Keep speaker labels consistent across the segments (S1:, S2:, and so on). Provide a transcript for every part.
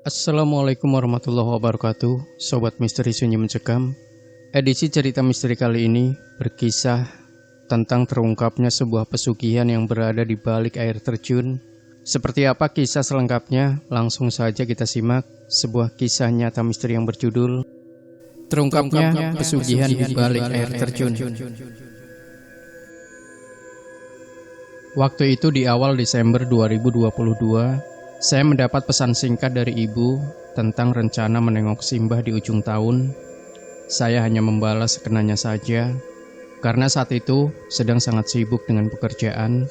S1: Assalamualaikum warahmatullahi wabarakatuh, Sobat Misteri Sunyi Mencekam. Edisi cerita misteri kali ini berkisah tentang terungkapnya sebuah pesugihan yang berada di balik air terjun. Seperti apa kisah selengkapnya? Langsung saja kita simak sebuah kisah nyata misteri yang berjudul Terungkapnya Pesugihan di Balik Air Terjun. Waktu itu di awal Desember 2022, saya mendapat pesan singkat dari ibu tentang rencana menengok Simbah di ujung tahun. Saya hanya membalas sekenanya saja, karena saat itu sedang sangat sibuk dengan pekerjaan.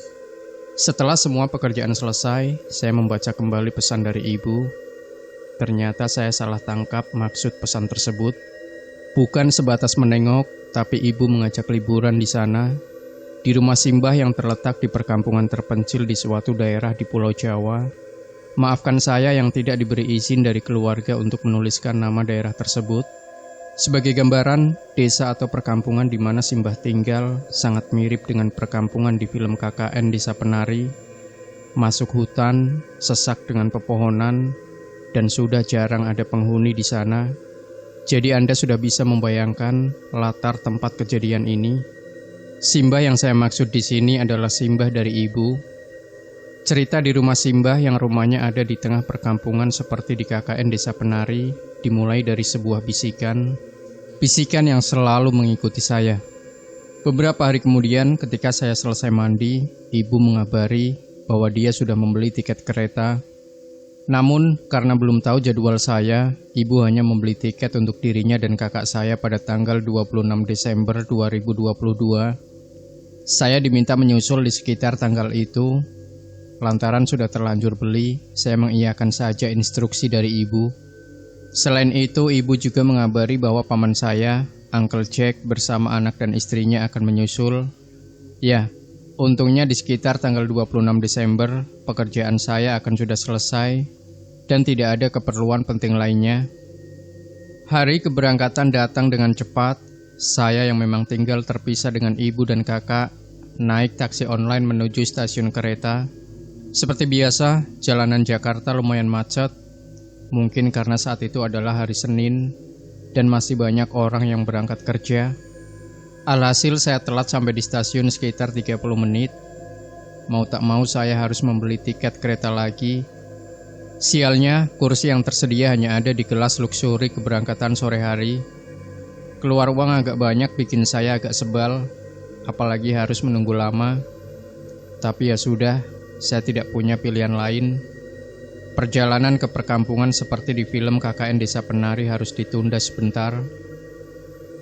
S1: Setelah semua pekerjaan selesai, saya membaca kembali pesan dari ibu. Ternyata saya salah tangkap maksud pesan tersebut. Bukan sebatas menengok, tapi ibu mengajak liburan di sana, di rumah Simbah yang terletak di perkampungan terpencil di suatu daerah di Pulau Jawa. Maafkan saya yang tidak diberi izin dari keluarga untuk menuliskan nama daerah tersebut. Sebagai gambaran, desa atau perkampungan di mana Simbah tinggal sangat mirip dengan perkampungan di film KKN Desa Penari. Masuk hutan, sesak dengan pepohonan, dan sudah jarang ada penghuni di sana. Jadi Anda sudah bisa membayangkan latar tempat kejadian ini. Simbah yang saya maksud di sini adalah Simbah dari ibu. Cerita di rumah Simbah yang rumahnya ada di tengah perkampungan seperti di KKN Desa Penari dimulai dari sebuah bisikan. Bisikan yang selalu mengikuti saya. Beberapa hari kemudian ketika saya selesai mandi, ibu mengabari bahwa dia sudah membeli tiket kereta. Namun karena belum tahu jadwal saya, ibu hanya membeli tiket untuk dirinya dan kakak saya pada tanggal 26 Desember 2022. Saya diminta menyusul di sekitar tanggal itu. Lantaran sudah terlanjur beli, saya mengiyakan saja instruksi dari ibu. Selain itu, ibu juga mengabari bahwa paman saya, Uncle Jack bersama anak dan istrinya akan menyusul. Ya, untungnya di sekitar tanggal 26 Desember, pekerjaan saya akan sudah selesai dan tidak ada keperluan penting lainnya. Hari keberangkatan datang dengan cepat. Saya yang memang tinggal terpisah dengan ibu dan kakak, naik taksi online menuju stasiun kereta. Seperti biasa, jalanan Jakarta lumayan macet, mungkin karena saat itu adalah hari Senin dan masih banyak orang yang berangkat kerja. Alhasil saya telat sampai di stasiun sekitar 30 menit. Mau tak mau saya harus membeli tiket kereta lagi. Sialnya, kursi yang tersedia hanya ada di kelas luxury keberangkatan sore hari. Keluar uang agak banyak bikin saya agak sebal, apalagi harus menunggu lama. Tapi ya sudah, saya tidak punya pilihan lain. Perjalanan ke perkampungan seperti di film KKN Desa Penari harus ditunda sebentar.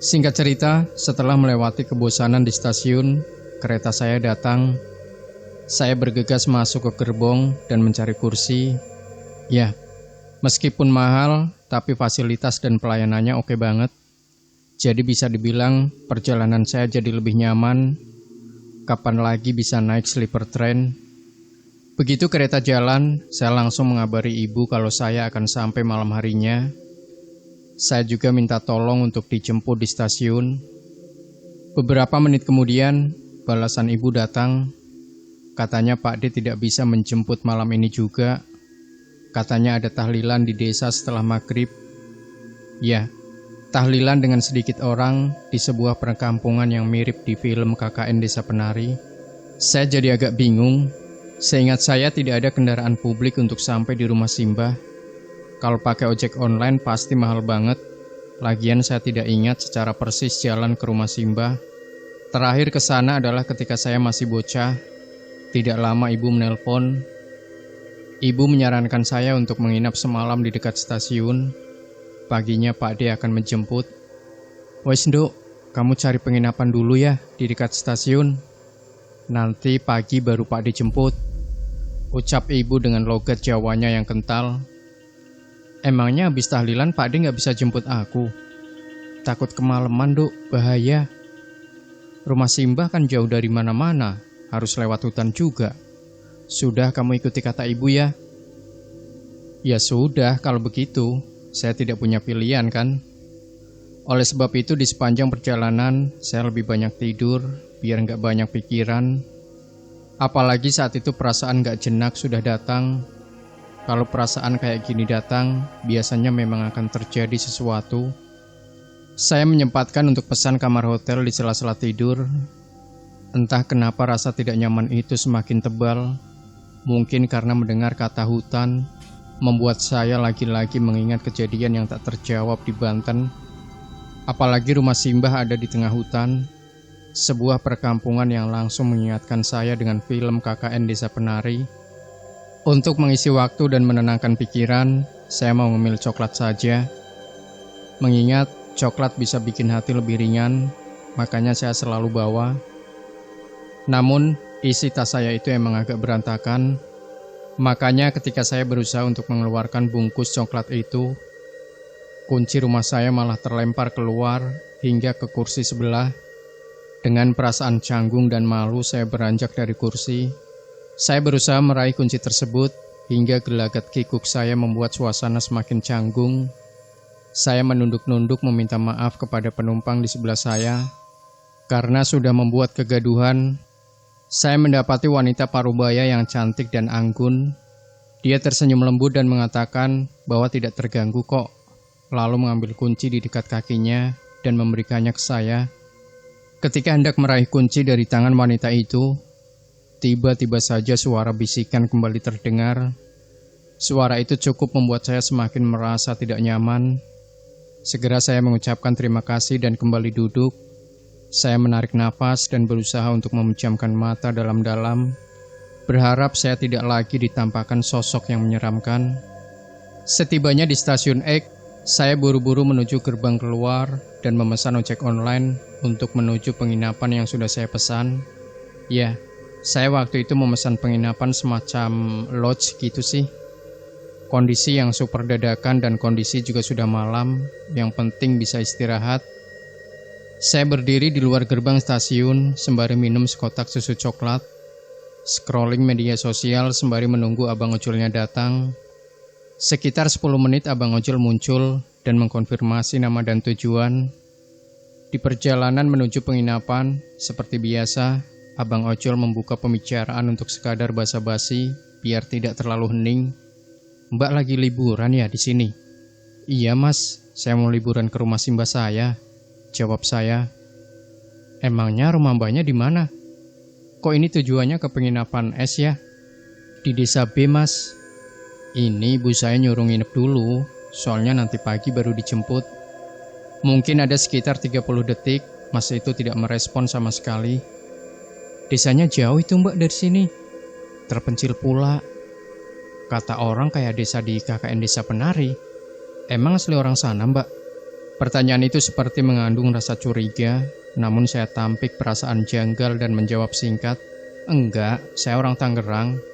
S1: Singkat cerita, setelah melewati kebosanan di stasiun, kereta saya datang. Saya bergegas masuk ke gerbong dan mencari kursi. Ya, meskipun mahal, tapi fasilitas dan pelayanannya oke banget. Jadi bisa dibilang perjalanan saya jadi lebih nyaman. Kapan lagi bisa naik sleeper train? Begitu kereta jalan, saya langsung mengabari ibu kalau saya akan sampai malam harinya. Saya juga minta tolong untuk dijemput di stasiun. Beberapa menit kemudian, balasan ibu datang. Katanya Pak D tidak bisa menjemput malam ini juga. Katanya ada tahlilan di desa setelah maghrib. Ya, tahlilan dengan sedikit orang di sebuah perkampungan yang mirip di film KKN Desa Penari. Saya jadi agak bingung. Seingat saya tidak ada kendaraan publik untuk sampai di rumah Simbah. Kalau pakai ojek online pasti mahal banget. Lagian saya tidak ingat secara persis jalan ke rumah Simbah. Terakhir ke sana adalah ketika saya masih bocah. Tidak lama ibu menelpon. Ibu menyarankan saya untuk menginap semalam di dekat stasiun. Paginya Pak D akan menjemput. Wes Nduk, kamu cari penginapan dulu ya di dekat stasiun. Nanti pagi baru Pak D jemput. Ucap ibu dengan logat Jawanya yang kental. Emangnya habis tahlilan Pak D gak bisa jemput aku? Takut kemalaman Duk, bahaya. Rumah Simbah kan jauh dari mana-mana, harus lewat hutan juga. Sudah kamu ikuti kata ibu ya. Ya sudah kalau begitu, saya tidak punya pilihan kan. Oleh sebab itu di sepanjang perjalanan saya lebih banyak tidur biar gak banyak pikiran. Apalagi saat itu perasaan gak jenak sudah datang. Kalau perasaan kayak gini datang, biasanya memang akan terjadi sesuatu. Saya menyempatkan untuk pesan kamar hotel di sela-sela tidur. Entah kenapa rasa tidak nyaman itu semakin tebal. Mungkin karena mendengar kata hutan, membuat saya lagi-lagi mengingat kejadian yang tak terjawab di Banten. Apalagi rumah Simbah ada di tengah hutan. Sebuah perkampungan yang langsung mengingatkan saya dengan film KKN Desa Penari. Untuk mengisi waktu dan menenangkan pikiran, saya mau ngemil coklat saja. Mengingat coklat bisa bikin hati lebih ringan, makanya saya selalu bawa. Namun, isi tas saya itu emang agak berantakan. Makanya ketika saya berusaha untuk mengeluarkan bungkus coklat itu, kunci rumah saya malah terlempar keluar hingga ke kursi sebelah. Dengan perasaan canggung dan malu saya beranjak dari kursi. Saya berusaha meraih kunci tersebut hingga gelagat kikuk saya membuat suasana semakin canggung. Saya menunduk-nunduk meminta maaf kepada penumpang di sebelah saya. Karena sudah membuat kegaduhan, saya mendapati wanita parubaya yang cantik dan anggun. Dia tersenyum lembut dan mengatakan bahwa tidak terganggu kok. Lalu mengambil kunci di dekat kakinya dan memberikannya ke saya. Ketika hendak meraih kunci dari tangan wanita itu, tiba-tiba saja suara bisikan kembali terdengar. Suara itu cukup membuat saya semakin merasa tidak nyaman. Segera saya mengucapkan terima kasih dan kembali duduk. Saya menarik napas dan berusaha untuk memejamkan mata dalam-dalam, berharap saya tidak lagi ditampakkan sosok yang menyeramkan. Setibanya di stasiun X, saya buru-buru menuju gerbang keluar dan memesan ojek online untuk menuju penginapan yang sudah saya pesan. Ya, saya waktu itu memesan penginapan semacam lodge gitu sih. Kondisi yang super dadakan dan kondisi juga sudah malam, yang penting bisa istirahat. Saya berdiri di luar gerbang stasiun sembari minum sekotak susu coklat, scrolling media sosial sembari menunggu abang ojolnya datang. Sekitar 10 menit abang ojol muncul dan mengkonfirmasi nama dan tujuan. Di perjalanan menuju penginapan, seperti biasa, abang ojol membuka pembicaraan untuk sekadar basa-basi biar tidak terlalu hening. Mbak lagi liburan ya di sini? Iya mas, saya mau liburan ke rumah Simbah saya, jawab saya. Emangnya rumah mbaknya di mana? Kok ini tujuannya ke penginapan S ya? Di desa B mas. Ini ibu saya nyuruh nginep dulu, soalnya nanti pagi baru dijemput. Mungkin ada sekitar 30 detik, mas itu tidak merespon sama sekali. Desanya jauh itu mbak dari sini. Terpencil pula. Kata orang kayak desa di KKN Desa Penari. Emang asli orang sana mbak? Pertanyaan itu seperti mengandung rasa curiga, namun saya tampik perasaan janggal dan menjawab singkat. Enggak, saya orang Tangerang.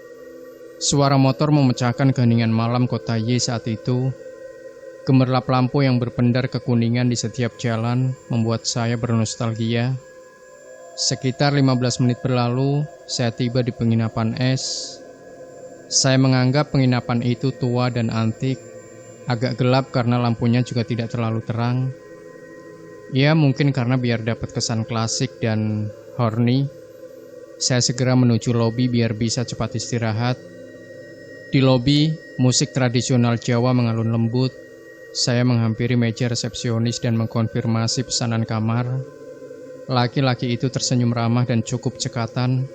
S1: Suara motor memecahkan keheningan malam kota Y saat itu. Gemerlap lampu yang berpendar kekuningan di setiap jalan membuat saya bernostalgia. Sekitar 15 menit berlalu, saya tiba di penginapan S. Saya menganggap penginapan itu tua dan antik, agak gelap karena lampunya juga tidak terlalu terang. Ya mungkin karena biar dapat kesan klasik dan horny. Saya segera menuju lobi biar bisa cepat istirahat. Di lobi, musik tradisional Jawa mengalun lembut. Saya menghampiri meja resepsionis dan mengkonfirmasi pesanan kamar. Laki-laki itu tersenyum ramah dan cukup cekatan.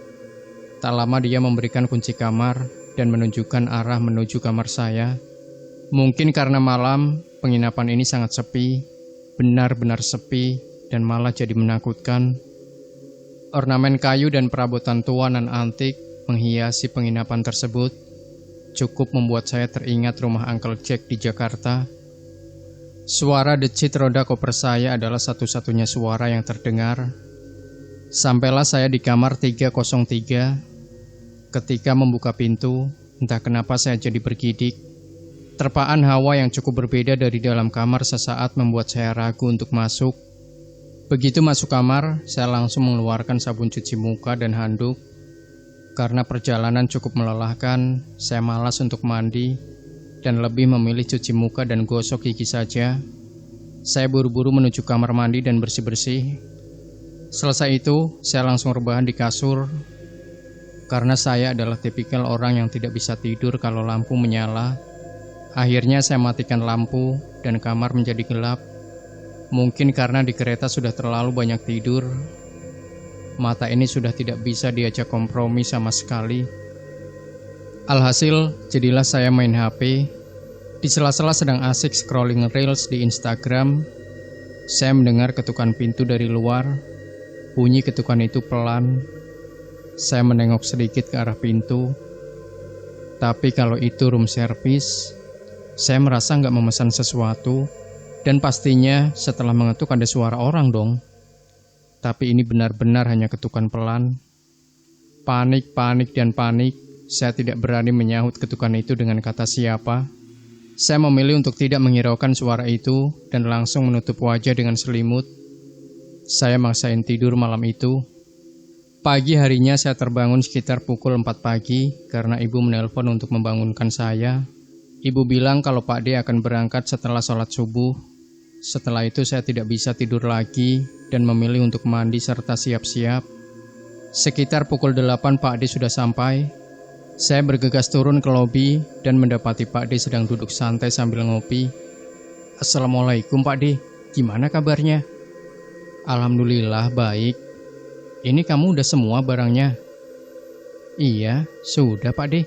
S1: Tak lama dia memberikan kunci kamar dan menunjukkan arah menuju kamar saya. Mungkin karena malam, penginapan ini sangat sepi, benar-benar sepi, dan malah jadi menakutkan. Ornamen kayu dan perabotan tua nan antik menghiasi penginapan tersebut. Cukup membuat saya teringat rumah Uncle Jack di Jakarta. Suara decit roda koper saya adalah satu-satunya suara yang terdengar. Sampailah saya di kamar 303. Ketika membuka pintu, entah kenapa saya jadi bergidik. Terpaan hawa yang cukup berbeda dari dalam kamar sesaat membuat saya ragu untuk masuk. Begitu masuk kamar, saya langsung mengeluarkan sabun cuci muka dan handuk. Karena perjalanan cukup melelahkan, saya malas untuk mandi dan lebih memilih cuci muka dan gosok gigi saja. Saya buru-buru menuju kamar mandi dan bersih-bersih. Selesai itu, saya langsung rebahan di kasur. Karena saya adalah tipikal orang yang tidak bisa tidur kalau lampu menyala, akhirnya saya matikan lampu dan kamar menjadi gelap. Mungkin karena di kereta sudah terlalu banyak tidur, mata ini sudah tidak bisa diajak kompromi sama sekali. Alhasil, jadilah saya main HP. Di sela-sela sedang asik scrolling reels di Instagram, saya mendengar ketukan pintu dari luar. Bunyi ketukan itu pelan. Saya menengok sedikit ke arah pintu. Tapi kalau itu room service, saya merasa nggak memesan sesuatu. Dan pastinya setelah mengetuk ada suara orang dong. Tapi ini benar-benar hanya ketukan pelan. Panik, dan panik. Saya tidak berani menyahut ketukan itu dengan kata siapa. Saya memilih untuk tidak menghiraukan suara itu dan langsung menutup wajah dengan selimut. Saya maksain tidur malam itu. Pagi harinya saya terbangun sekitar pukul 4 pagi karena ibu menelpon untuk membangunkan saya. Ibu bilang kalau Pak D akan berangkat setelah sholat subuh. Setelah itu saya tidak bisa tidur lagi dan memilih untuk mandi serta siap-siap. Sekitar pukul 8 Pak D sudah sampai. Saya bergegas turun ke lobi dan mendapati Pak D sedang duduk santai sambil ngopi. Assalamualaikum Pak D, gimana kabarnya? Alhamdulillah baik. Ini kamu udah semua barangnya? Iya, sudah Pak D.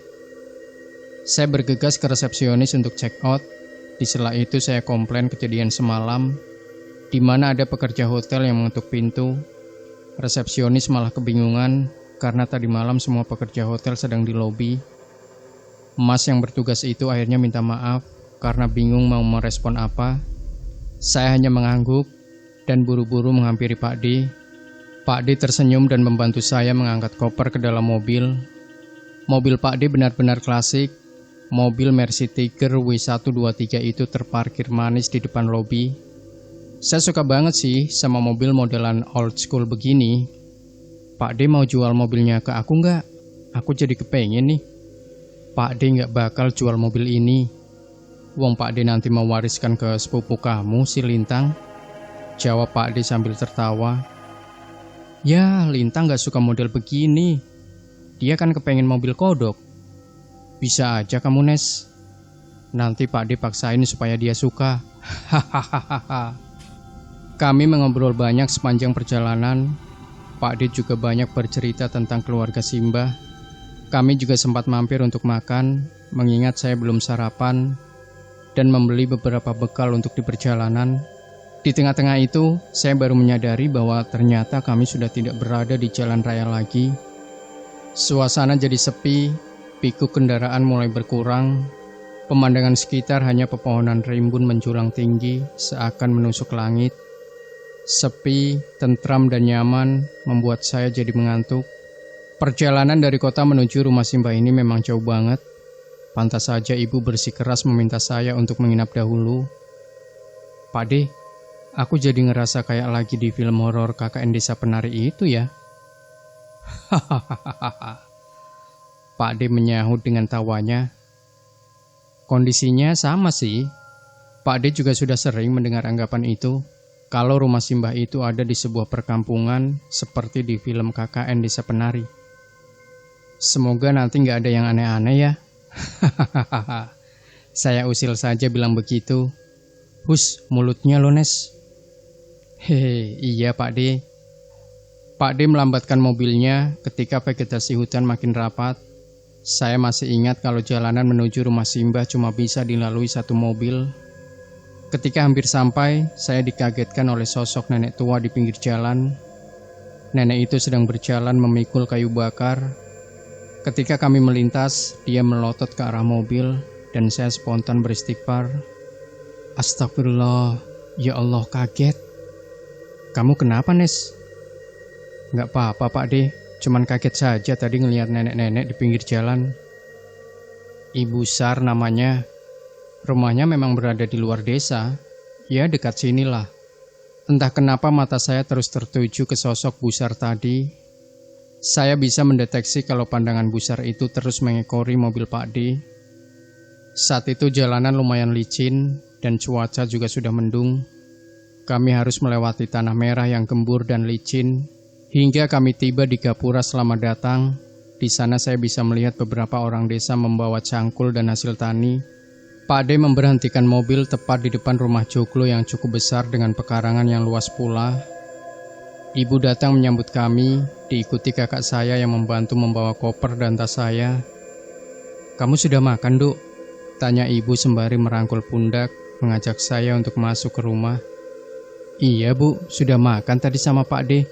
S1: Saya bergegas ke resepsionis untuk check out. Di sela itu saya komplain kejadian semalam, di mana ada pekerja hotel yang mengetuk pintu. Resepsionis malah kebingungan karena tadi malam semua pekerja hotel sedang di lobi. Mas yang bertugas itu akhirnya minta maaf karena bingung mau merespon apa. Saya hanya mengangguk dan buru-buru menghampiri Pak D. Pak D tersenyum dan membantu saya mengangkat koper ke dalam mobil. Mobil Pak D benar-benar klasik. Mobil Mercy Tiger W123 itu terparkir manis di depan lobi. Saya suka banget sih sama mobil modelan old school begini. Pak D mau jual mobilnya ke aku nggak? Aku jadi kepengen nih. Pak D nggak bakal jual mobil ini. Wong Pak D nanti mewariskan ke sepupu kamu si Lintang. Jawab Pak D sambil tertawa. Ya, Lintang gak suka model begini. Dia kan kepengen mobil kodok. Bisa aja kamu Nes. Nanti Pak D paksain supaya dia suka. Hahaha. Kami mengobrol banyak sepanjang perjalanan. Pak D juga banyak bercerita tentang keluarga Simbah. Kami juga sempat mampir untuk makan, mengingat saya belum sarapan, dan membeli beberapa bekal untuk di perjalanan. Di tengah-tengah itu, saya baru menyadari bahwa ternyata kami sudah tidak berada di jalan raya lagi. Suasana jadi sepi, pikuk kendaraan mulai berkurang, pemandangan sekitar hanya pepohonan rimbun menjulang tinggi seakan menusuk langit. Sepi, tentram dan nyaman membuat saya jadi mengantuk. Perjalanan dari kota menuju rumah Simbah ini memang jauh banget. Pantas saja ibu bersikeras meminta saya untuk menginap dahulu. Pak D, aku jadi ngerasa kayak lagi di film horor KKN Desa Penari itu ya. Hahaha. Pak D menyahut dengan tawanya. Kondisinya sama sih. Pak D juga sudah sering mendengar anggapan itu. Kalau rumah Simbah itu ada di sebuah perkampungan seperti di film KKN Desa Penari. Semoga nanti nggak ada yang aneh-aneh ya. Hahaha. Saya usil saja bilang begitu. Hus, mulutnya lo Nes. Hehe, iya Pak D. Pak D melambatkan mobilnya ketika vegetasi hutan makin rapat. Saya masih ingat kalau jalanan menuju rumah Simbah cuma bisa dilalui satu mobil. Ketika hampir sampai, saya dikagetkan oleh sosok nenek tua di pinggir jalan. Nenek itu sedang berjalan memikul kayu bakar. Ketika kami melintas, dia melotot ke arah mobil dan saya spontan beristighfar. Astagfirullah, ya Allah kaget. Kamu kenapa Nes? Nggak apa-apa Pak D, cuman kaget saja tadi ngelihat nenek-nenek di pinggir jalan. Ibu Sar namanya. Rumahnya memang berada di luar desa, ya dekat sinilah. Entah kenapa mata saya terus tertuju ke sosok Bu Sar tadi. Saya bisa mendeteksi kalau pandangan Bu Sar itu terus mengekori mobil Pak D. Saat itu jalanan lumayan licin dan cuaca juga sudah mendung. Kami harus melewati tanah merah yang gembur dan licin hingga kami tiba di Gapura Selamat Datang. Di sana saya bisa melihat beberapa orang desa membawa cangkul dan hasil tani. Pak D memberhentikan mobil tepat di depan rumah joglo yang cukup besar dengan pekarangan yang luas pula. Ibu datang menyambut kami, diikuti kakak saya yang membantu membawa koper dan tas saya. "Kamu sudah makan, Duk?" tanya ibu sembari merangkul pundak, mengajak saya untuk masuk ke rumah. "Iya, Bu, sudah makan tadi sama Pak D."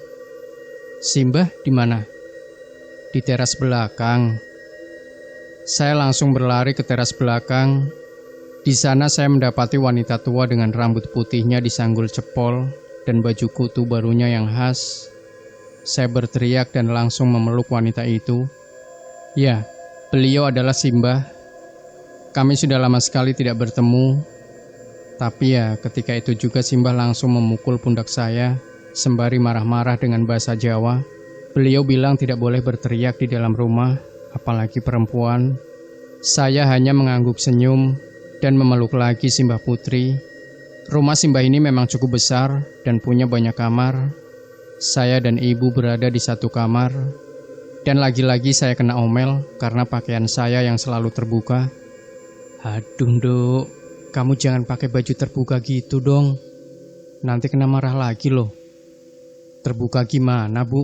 S1: "Simbah di mana?" "Di teras belakang." Saya langsung berlari ke teras belakang. Di sana saya mendapati wanita tua dengan rambut putihnya disanggul cepol dan baju kutu barunya yang khas. Saya berteriak dan langsung memeluk wanita itu. Ya, beliau adalah Simbah. Kami sudah lama sekali tidak bertemu. Tapi ya, ketika itu juga Simbah langsung memukul pundak saya, sembari marah-marah dengan bahasa Jawa. Beliau bilang tidak boleh berteriak di dalam rumah, apalagi perempuan. Saya hanya mengangguk senyum dan memeluk lagi Simbah Putri. Rumah Simbah ini memang cukup besar dan punya banyak kamar. Saya dan ibu berada di satu kamar. Dan lagi-lagi saya kena omel karena pakaian saya yang selalu terbuka. "Aduh, Duk, kamu jangan pakai baju terbuka gitu dong. Nanti kena marah lagi loh." "Terbuka gimana, Bu?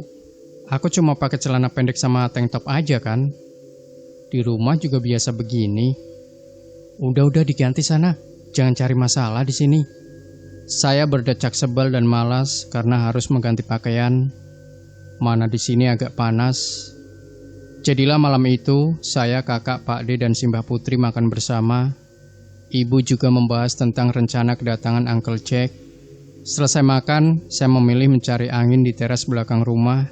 S1: Aku cuma pakai celana pendek sama tank top aja kan. Di rumah juga biasa begini." Udah diganti sana. Jangan cari masalah di sini." Saya berdecak sebal dan malas karena harus mengganti pakaian. Mana di sini agak panas. Jadilah malam itu, saya, kakak, Pak D, dan Simbah Putri makan bersama. Ibu juga membahas tentang rencana kedatangan Uncle Jack. Selesai makan, saya memilih mencari angin di teras belakang rumah.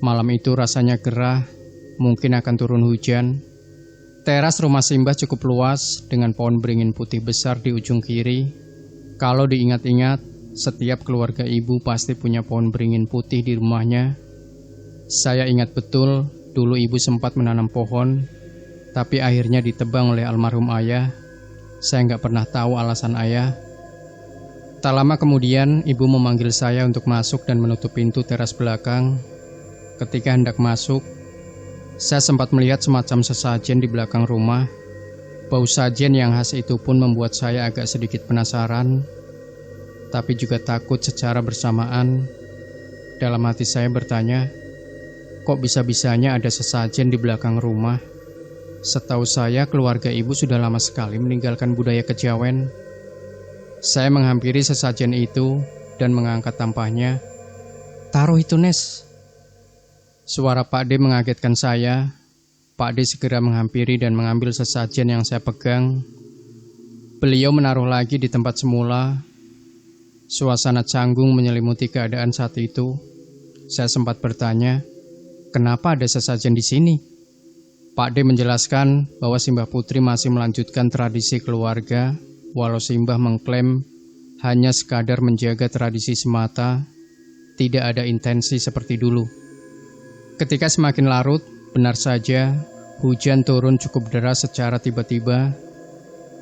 S1: Malam itu rasanya gerah, mungkin akan turun hujan. Teras rumah Simbah cukup luas dengan pohon beringin putih besar di ujung kiri. Kalau diingat-ingat, setiap keluarga ibu pasti punya pohon beringin putih di rumahnya. Saya ingat betul, dulu ibu sempat menanam pohon, tapi akhirnya ditebang oleh almarhum ayah. Saya nggak pernah tahu alasan ayah. Tak lama kemudian, ibu memanggil saya untuk masuk dan menutup pintu teras belakang. Ketika hendak masuk, saya sempat melihat semacam sesajen di belakang rumah. Bau sajen yang khas itu pun membuat saya agak sedikit penasaran, tapi juga takut secara bersamaan. Dalam hati saya bertanya, kok bisa-bisanya ada sesajen di belakang rumah? Setahu saya keluarga ibu sudah lama sekali meninggalkan budaya kejawen. Saya menghampiri sesajen itu dan mengangkat tampahnya. "Taruh itu, Nes." Suara Pak D mengagetkan saya. Pak D segera menghampiri dan mengambil sesajen yang saya pegang. Beliau menaruh lagi di tempat semula. Suasana canggung menyelimuti keadaan saat itu. Saya sempat bertanya, kenapa ada sesajen di sini? Pak D menjelaskan bahwa Simbah Putri masih melanjutkan tradisi keluarga, walau Simbah mengklaim hanya sekadar menjaga tradisi semata, tidak ada intensi seperti dulu. Ketika semakin larut, benar saja, hujan turun cukup deras secara tiba-tiba.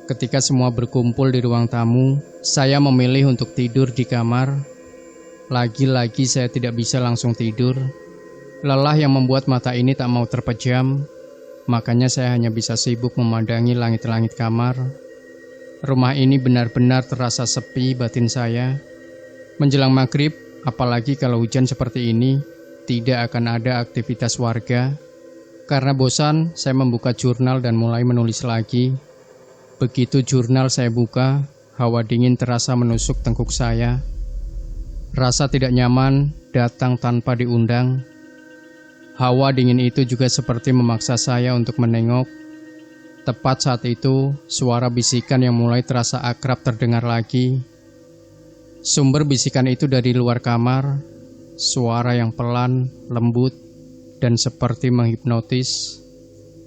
S1: Ketika semua berkumpul di ruang tamu, saya memilih untuk tidur di kamar. Lagi-lagi saya tidak bisa langsung tidur. Lelah yang membuat mata ini tak mau terpejam, makanya saya hanya bisa sibuk memandangi langit-langit kamar. Rumah ini benar-benar terasa sepi batin saya. Menjelang maghrib, apalagi kalau hujan seperti ini, tidak akan ada aktivitas warga. Karena bosan, saya membuka jurnal dan mulai menulis lagi. Begitu jurnal saya buka, hawa dingin terasa menusuk tengkuk saya. Rasa tidak nyaman datang tanpa diundang. Hawa dingin itu juga seperti memaksa saya untuk menengok. Tepat saat itu, suara bisikan yang mulai terasa akrab terdengar lagi. Sumber bisikan itu dari luar kamar. Suara yang pelan, lembut, dan seperti menghipnotis.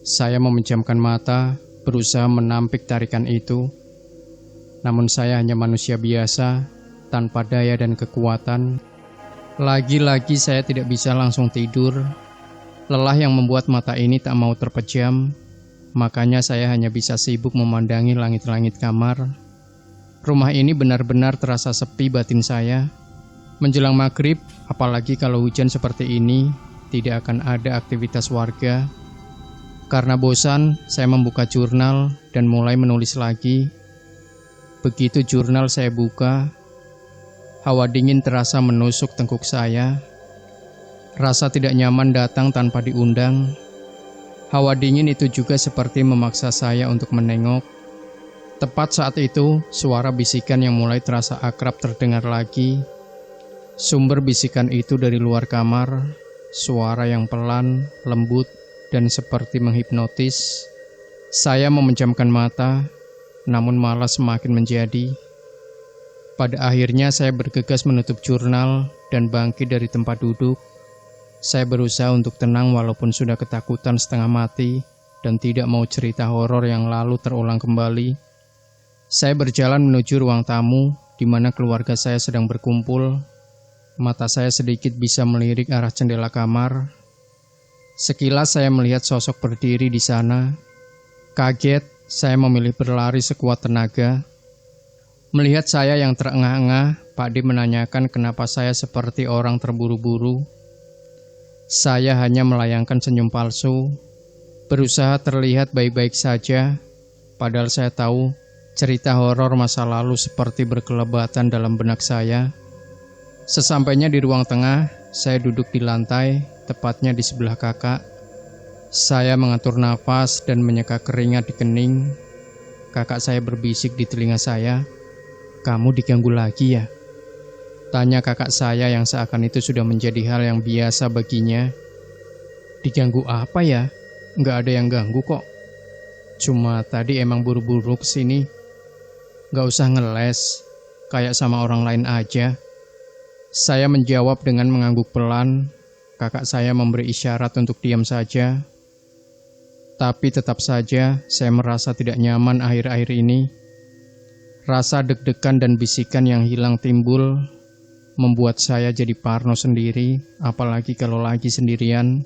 S1: Saya memejamkan mata, berusaha menampik tarikan itu. Namun saya hanya manusia biasa, tanpa daya dan kekuatan. Lagi-lagi saya tidak bisa langsung tidur. Lelah yang membuat mata ini tak mau terpejam. Makanya saya hanya bisa sibuk memandangi langit-langit kamar. Rumah ini benar-benar terasa sepi batin saya. Menjelang maghrib, apalagi kalau hujan seperti ini, tidak akan ada aktivitas warga. Karena bosan, saya membuka jurnal dan mulai menulis lagi. Begitu jurnal saya buka, hawa dingin terasa menusuk tengkuk saya. Rasa tidak nyaman datang tanpa diundang. Hawa dingin itu juga seperti memaksa saya untuk menengok. Tepat saat itu, suara bisikan yang mulai terasa akrab terdengar lagi. Sumber bisikan itu dari luar kamar, suara yang pelan, lembut, dan seperti menghipnotis. Saya memejamkan mata, namun malah semakin menjadi. Pada akhirnya saya bergegas menutup jurnal dan bangkit dari tempat duduk. Saya berusaha untuk tenang walaupun sudah ketakutan setengah mati dan tidak mau cerita horor yang lalu terulang kembali. Saya berjalan menuju ruang tamu di mana keluarga saya sedang berkumpul. Mata saya sedikit bisa melirik arah jendela kamar. Sekilas saya melihat sosok berdiri di sana. Kaget, saya memilih berlari sekuat tenaga. Melihat saya yang terengah-engah, Pak D menanyakan kenapa saya seperti orang terburu-buru. Saya hanya melayangkan senyum palsu, berusaha terlihat baik-baik saja, padahal saya tahu cerita horor masa lalu seperti berkelebatan dalam benak saya. Sesampainya di ruang tengah, saya duduk di lantai, tepatnya di sebelah kakak. Saya mengatur nafas dan menyeka keringat di kening. Kakak saya berbisik di telinga saya, "Kamu diganggu lagi ya?" Tanya kakak saya yang seakan itu sudah menjadi hal yang biasa baginya. "Diganggu apa ya? Nggak ada yang ganggu kok. Cuma tadi emang buru-buru kesini. Nggak usah ngeles, kayak sama orang lain aja." Saya menjawab dengan mengangguk pelan. Kakak saya memberi isyarat untuk diam saja. Tapi tetap saja saya merasa tidak nyaman akhir-akhir ini. Rasa deg-degan dan bisikan yang hilang timbul, membuat saya jadi parno sendiri, apalagi kalau lagi sendirian.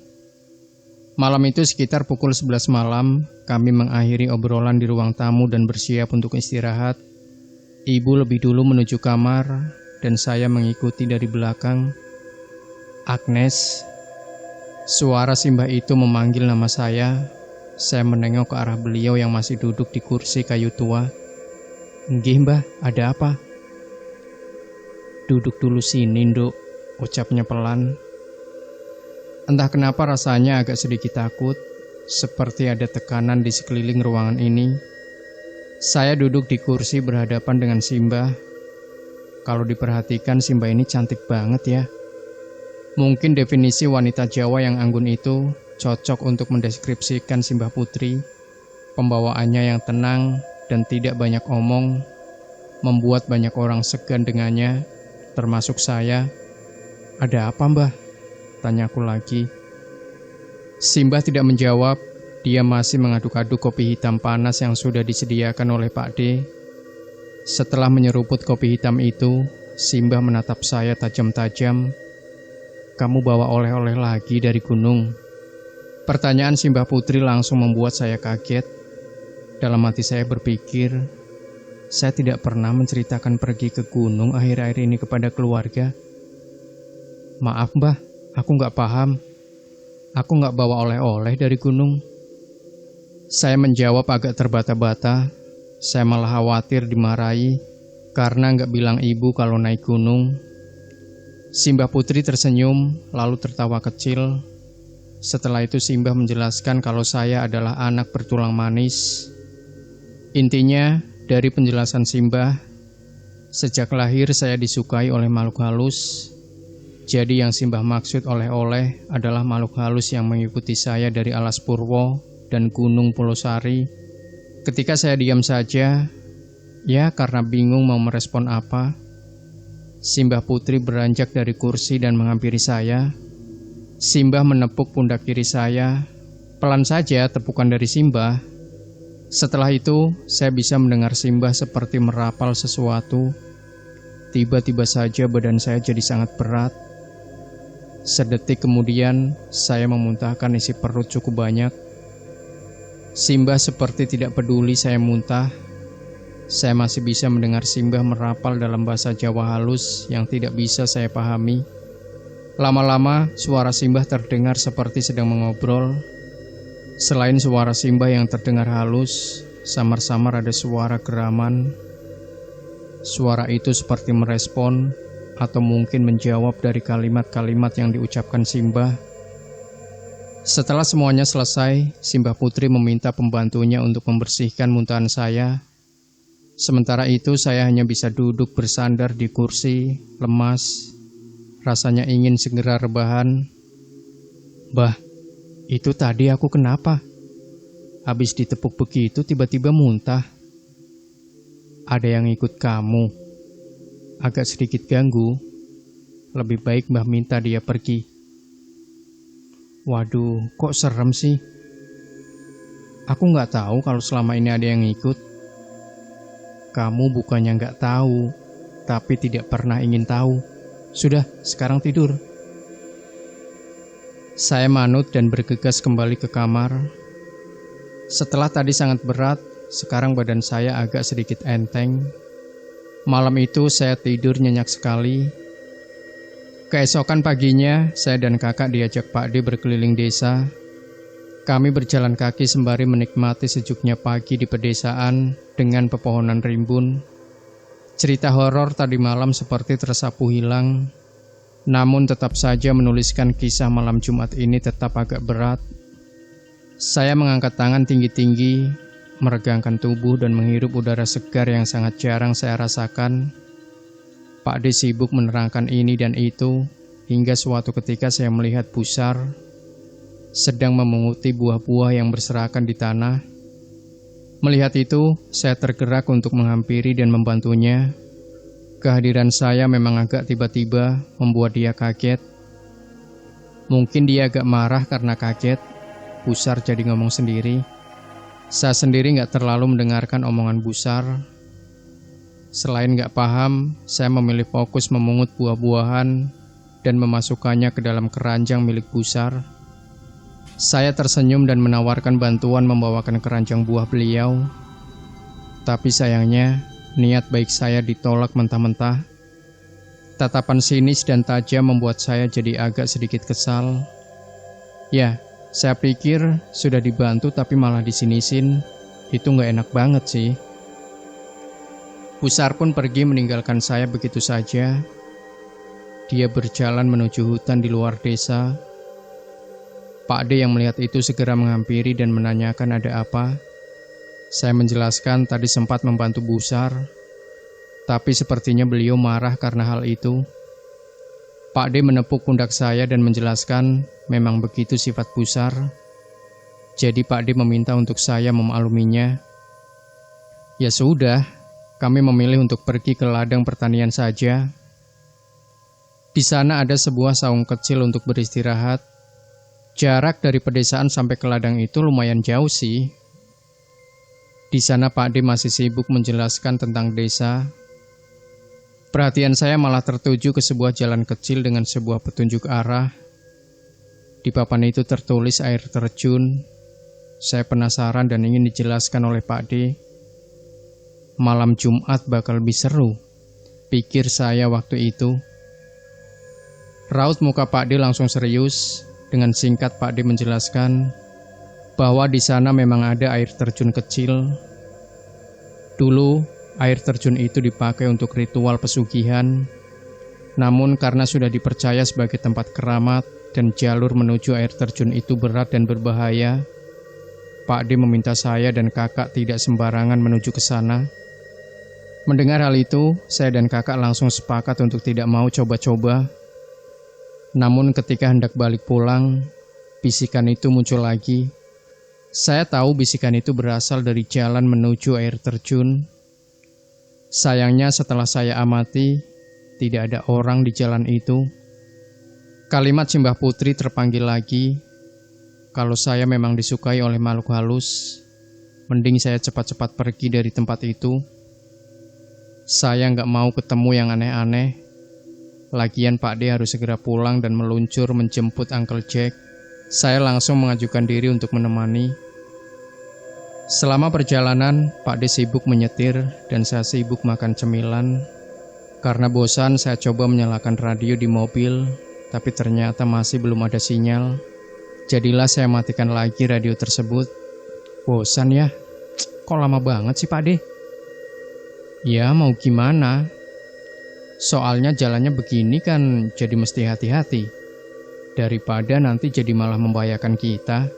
S1: Malam itu sekitar pukul 11 malam, kami mengakhiri obrolan di ruang tamu dan bersiap untuk istirahat. Ibu lebih dulu menuju kamar, dan saya mengikuti dari belakang. "Agnes." Suara Simbah itu memanggil nama saya. Saya menengok ke arah beliau yang masih duduk di kursi kayu tua. "Nggih Mbah, ada apa?" "Duduk dulu sini, Nduk," ucapnya pelan. Entah kenapa rasanya agak sedikit takut, seperti ada tekanan di sekeliling ruangan ini. Saya duduk di kursi berhadapan dengan Simbah. Kalau diperhatikan, Simbah ini cantik banget ya. Mungkin definisi wanita Jawa yang anggun itu cocok untuk mendeskripsikan Simbah Putri. Pembawaannya yang tenang dan tidak banyak omong, membuat banyak orang segan dengannya, termasuk saya. "Ada apa Mbah?" tanyaku lagi. Simbah tidak menjawab. Dia masih mengaduk-aduk kopi hitam panas yang sudah disediakan oleh Pak D. Setelah menyeruput kopi hitam itu, Simbah menatap saya tajam-tajam. "Kamu bawa oleh-oleh lagi dari gunung?" Pertanyaan Simbah Putri langsung membuat saya kaget. Dalam hati saya berpikir, saya tidak pernah menceritakan pergi ke gunung akhir-akhir ini kepada keluarga. "Maaf Mbah, aku nggak paham. Aku nggak bawa oleh-oleh dari gunung." Saya menjawab agak terbata-bata. Saya malah khawatir dimarahi karena nggak bilang ibu kalau naik gunung. Simbah Putri tersenyum lalu tertawa kecil. Setelah itu Simbah menjelaskan kalau saya adalah anak bertulang manis. Intinya, dari penjelasan Simbah, sejak lahir saya disukai oleh makhluk halus. Jadi yang Simbah maksud oleh-oleh adalah makhluk halus yang mengikuti saya dari alas Purwo dan Gunung Pulosari. Ketika saya diam saja, ya karena bingung mau merespon apa, Simbah Putri beranjak dari kursi dan menghampiri saya. Simbah menepuk pundak kiri saya. Pelan saja tepukan dari Simbah. Setelah itu, saya bisa mendengar Simbah seperti merapal sesuatu. Tiba-tiba saja badan saya jadi sangat berat. Sedetik kemudian, saya memuntahkan isi perut cukup banyak. Simbah seperti tidak peduli saya muntah. Saya masih bisa mendengar Simbah merapal dalam bahasa Jawa halus yang tidak bisa saya pahami. Lama-lama suara Simbah terdengar seperti sedang mengobrol. Selain suara Simbah yang terdengar halus, samar-samar ada suara geraman. Suara itu seperti merespon atau mungkin menjawab dari kalimat-kalimat yang diucapkan Simbah. Setelah semuanya selesai, Simbah Putri meminta pembantunya untuk membersihkan muntahan saya. Sementara itu saya hanya bisa duduk bersandar di kursi, lemas. Rasanya ingin segera rebahan. "Bah, itu tadi aku kenapa? Habis ditepuk begitu tiba-tiba muntah." "Ada yang ikut kamu?" Agak sedikit ganggu. Lebih baik Mbah minta dia pergi. Waduh, kok serem sih? Aku nggak tahu kalau selama ini ada yang ikut. Kamu bukannya nggak tahu, tapi tidak pernah ingin tahu. Sudah, sekarang tidur. Saya manut dan bergegas kembali ke kamar. Setelah tadi sangat berat, sekarang badan saya agak sedikit enteng. Malam itu saya tidur nyenyak sekali. Keesokan paginya, saya dan kakak diajak Pak D berkeliling desa. Kami berjalan kaki sembari menikmati sejuknya pagi di pedesaan dengan pepohonan rimbun. Cerita horor tadi malam seperti tersapu hilang. Namun tetap saja menuliskan kisah malam Jumat ini tetap agak berat. Saya mengangkat tangan tinggi-tinggi, meregangkan tubuh dan menghirup udara segar yang sangat jarang saya rasakan. Pak D sibuk menerangkan ini dan itu, hingga suatu ketika saya melihat Pusar sedang memunguti buah-buah yang berserakan di tanah. Melihat itu, saya tergerak untuk menghampiri dan membantunya. Kehadiran saya memang agak tiba-tiba membuat dia kaget. Mungkin dia agak marah karena kaget. Pusar jadi ngomong sendiri. Saya sendiri gak terlalu mendengarkan omongan Pusar. Selain gak paham, saya memilih fokus memungut buah-buahan dan memasukkannya ke dalam keranjang milik Pusar. Saya tersenyum dan menawarkan bantuan membawakan keranjang buah beliau. Tapi sayangnya, niat baik saya ditolak mentah-mentah. Tatapan sinis dan tajam membuat saya jadi agak sedikit kesal. Ya, saya pikir sudah dibantu tapi malah disinisin. Itu gak enak banget sih. Pusar pun pergi meninggalkan saya begitu saja. Dia berjalan menuju hutan di luar desa. Pak D yang melihat itu segera menghampiri dan menanyakan ada apa. Saya menjelaskan tadi sempat membantu Pusar, tapi sepertinya beliau marah karena hal itu. Pak D menepuk pundak saya dan menjelaskan memang begitu sifat Pusar. Jadi Pak D meminta untuk saya memakluminya. Ya sudah, kami memilih untuk pergi ke ladang pertanian saja. Di sana ada sebuah saung kecil untuk beristirahat. Jarak dari pedesaan sampai ke ladang itu lumayan jauh sih. Di sana Pak D masih sibuk menjelaskan tentang desa. Perhatian saya malah tertuju ke sebuah jalan kecil dengan sebuah petunjuk arah. Di papan itu tertulis air terjun. Saya penasaran dan ingin dijelaskan oleh Pak D. Malam Jumat bakal lebih seru, pikir saya waktu itu. Raut muka Pak D langsung serius. Dengan singkat Pak D menjelaskan bahwa di sana memang ada air terjun kecil. Dulu air terjun itu dipakai untuk ritual pesugihan. Namun karena sudah dipercaya sebagai tempat keramat dan jalur menuju air terjun itu berat dan berbahaya, Pak D meminta saya dan kakak tidak sembarangan menuju ke sana. Mendengar hal itu, saya dan kakak langsung sepakat untuk tidak mau coba-coba. Namun ketika hendak balik pulang, bisikan itu muncul lagi. Saya tahu bisikan itu berasal dari jalan menuju air terjun. Sayangnya setelah saya amati, tidak ada orang di jalan itu. Kalimat Simbah Putri terpanggil lagi. Kalau saya memang disukai oleh makhluk halus, mending saya cepat-cepat pergi dari tempat itu. Saya nggak mau ketemu yang aneh-aneh. Lagian Pak D harus segera pulang dan meluncur menjemput Uncle Jack. Saya langsung mengajukan diri untuk menemani. Selama perjalanan, Pak D sibuk menyetir dan saya sibuk makan cemilan. Karena bosan, saya coba menyalakan radio di mobil. tapi ternyata masih belum ada sinyal. Jadilah saya matikan lagi radio tersebut. Bosan ya? Kok lama banget sih Pak De? Ya mau gimana? Soalnya jalannya begini kan jadi mesti hati-hati. Daripada nanti jadi malah membahayakan kita.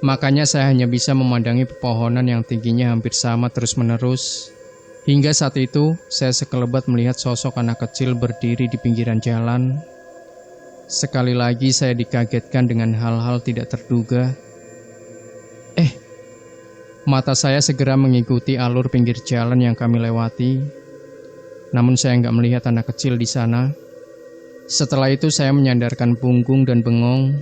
S1: Makanya saya hanya bisa memandangi pepohonan yang tingginya hampir sama terus-menerus. Hingga saat itu, saya sekelebat melihat sosok anak kecil berdiri di pinggiran jalan. Sekali lagi saya dikagetkan dengan hal-hal tidak terduga. Mata saya segera mengikuti alur pinggir jalan yang kami lewati. Namun saya nggak melihat anak kecil di sana. Setelah itu saya menyandarkan punggung dan bengong.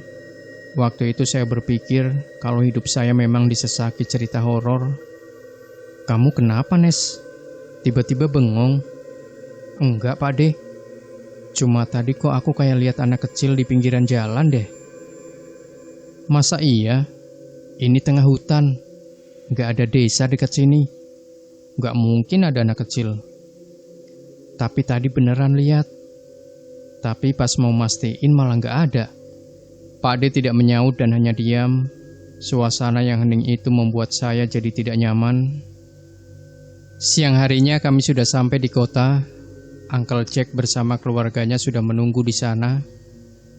S1: Waktu itu saya berpikir kalau hidup saya memang disesaki cerita horor. Kamu kenapa, Nes? Tiba-tiba bengong. Enggak, Pak De. Cuma tadi kok aku kayak lihat anak kecil di pinggiran jalan deh. Masa iya? Ini tengah hutan. Nggak ada desa dekat sini. Nggak mungkin ada anak kecil. Tapi tadi beneran lihat. Tapi pas mau mastiin malah nggak ada. Pak De tidak menyaut dan hanya diam. Suasana yang hening itu membuat saya jadi tidak nyaman. Siang harinya kami sudah sampai di kota. Uncle Jack bersama keluarganya sudah menunggu di sana.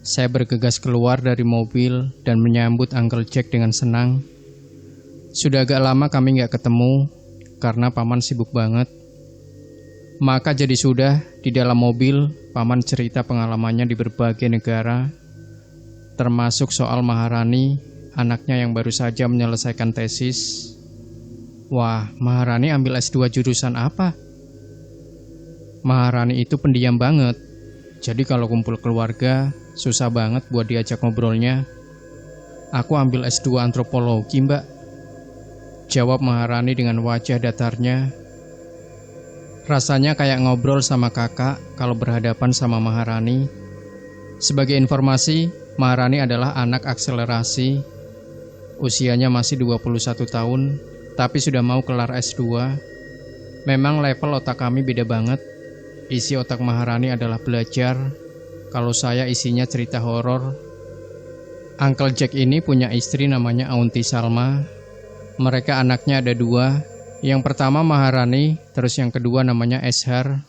S1: Saya bergegas keluar dari mobil dan menyambut Uncle Jack dengan senang. Sudah agak lama kami nggak ketemu karena paman sibuk banget. Maka jadi sudah di dalam mobil paman cerita pengalamannya di berbagai negara, termasuk soal Maharani, anaknya yang baru saja menyelesaikan tesis. Wah, Maharani ambil S2 jurusan apa? Maharani itu pendiam banget. Jadi kalau kumpul keluarga susah banget buat diajak ngobrolnya. Aku ambil S2 antropologi, Mbak. Jawab Maharani dengan wajah datarnya. Rasanya kayak ngobrol sama kakak kalau berhadapan sama Maharani. Sebagai informasi, Maharani adalah anak akselerasi. Usianya masih 21 tahun, tapi sudah mau kelar S2. Memang level otak kami beda banget. Isi otak Maharani adalah belajar, kalau saya isinya cerita horor. Uncle Jack ini punya istri namanya Aunty Salma. Mereka anaknya ada 2. Yang pertama Maharani, terus yang kedua namanya Eshar.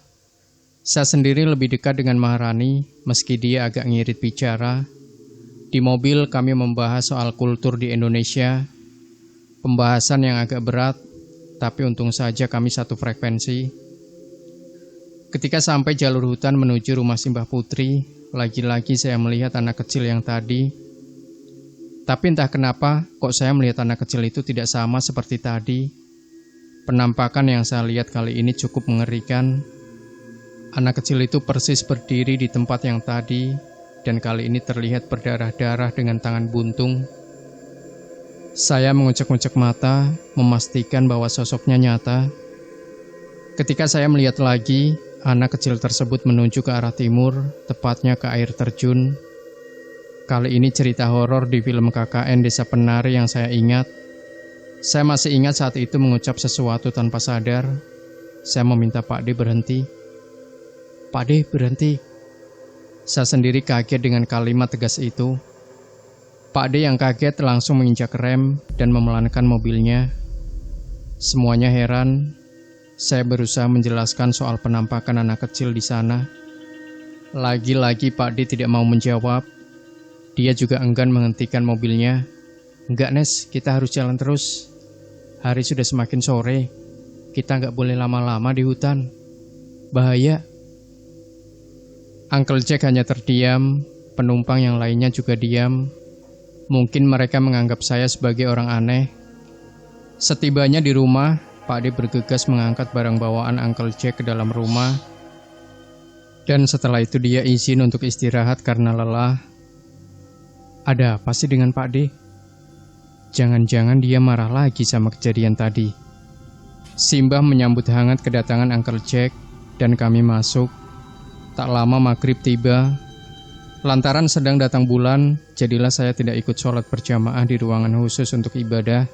S1: Saya sendiri lebih dekat dengan Maharani, meski dia agak ngirit bicara. Di mobil kami membahas soal kultur di Indonesia. Pembahasan yang agak berat, tapi untung saja kami satu frekuensi. Ketika sampai jalur hutan menuju rumah Simbah Putri, lagi-lagi saya melihat anak kecil yang tadi. Tapi entah kenapa, kok saya melihat anak kecil itu tidak sama seperti tadi. Penampakan yang saya lihat kali ini cukup mengerikan. Anak kecil itu persis berdiri di tempat yang tadi, dan kali ini terlihat berdarah-darah dengan tangan buntung. Saya mengucek-ucek mata, memastikan bahwa sosoknya nyata. Ketika saya melihat lagi, anak kecil tersebut menuju ke arah timur, tepatnya ke air terjun. Kali ini cerita horor di film KKN Desa Penari yang saya ingat. Saya masih ingat saat itu mengucap sesuatu tanpa sadar. Saya meminta Pak De berhenti. Pak De berhenti. Saya sendiri kaget dengan kalimat tegas itu. Pak De yang kaget langsung menginjak rem dan memelankan mobilnya. Semuanya heran. Saya berusaha menjelaskan soal penampakan anak kecil di sana. Lagi-lagi Pak De tidak mau menjawab. Dia juga enggan menghentikan mobilnya. Enggak, Nes, kita harus jalan terus. Hari sudah semakin sore. Kita nggak boleh lama-lama di hutan. Bahaya. Uncle Jack hanya terdiam. Penumpang yang lainnya juga diam. Mungkin mereka menganggap saya sebagai orang aneh. Setibanya di rumah, Pak De bergegas mengangkat barang bawaan Uncle Jack ke dalam rumah. Dan setelah itu dia izin untuk istirahat karena lelah. Ada apa sih dengan Pak De? Jangan-jangan dia marah lagi sama kejadian tadi. Simbah menyambut hangat kedatangan Uncle Jack dan kami masuk. Tak lama maghrib tiba. Lantaran sedang datang bulan, jadilah saya tidak ikut sholat berjamaah di ruangan khusus untuk ibadah.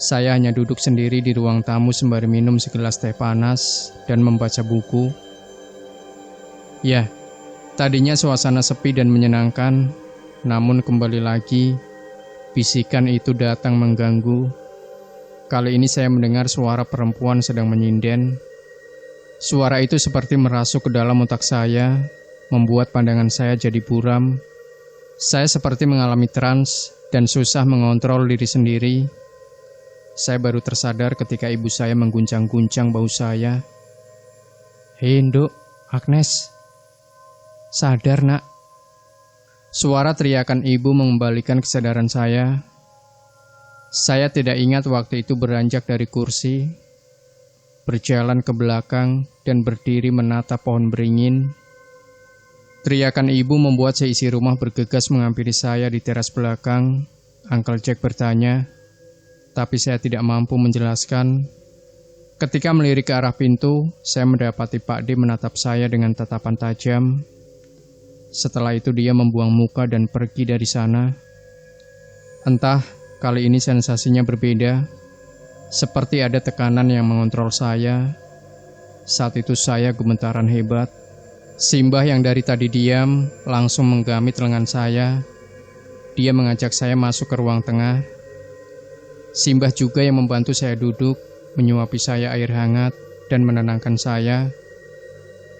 S1: Saya hanya duduk sendiri di ruang tamu sembari minum segelas teh panas dan membaca buku. Ya, Tadinya suasana sepi dan menyenangkan, namun kembali lagi bisikan itu datang mengganggu. Kali ini saya mendengar suara perempuan sedang menyinden. Suara itu seperti merasuk ke dalam otak saya, membuat pandangan saya jadi buram. Saya seperti mengalami trans dan susah mengontrol diri sendiri. Saya baru tersadar ketika ibu saya mengguncang-guncang bahu saya. "Hei, Nduk, Agnes. Sadar, Nak." Suara teriakan ibu mengembalikan kesadaran saya. Saya tidak ingat waktu itu beranjak dari kursi, berjalan ke belakang, dan berdiri menatap pohon beringin. Teriakan ibu membuat seisi rumah bergegas menghampiri saya di teras belakang. Uncle Jack bertanya, tapi saya tidak mampu menjelaskan. Ketika melirik ke arah pintu, saya mendapati Pak D menatap saya dengan tatapan tajam. Setelah itu dia membuang muka dan pergi dari sana. Entah, kali ini sensasinya berbeda. Seperti ada tekanan yang mengontrol saya. Saat itu saya gemetaran hebat. Simbah yang dari tadi diam langsung menggamit lengan saya. Dia mengajak saya masuk ke ruang tengah. Simbah juga yang membantu saya duduk, menyuapi saya air hangat dan menenangkan saya.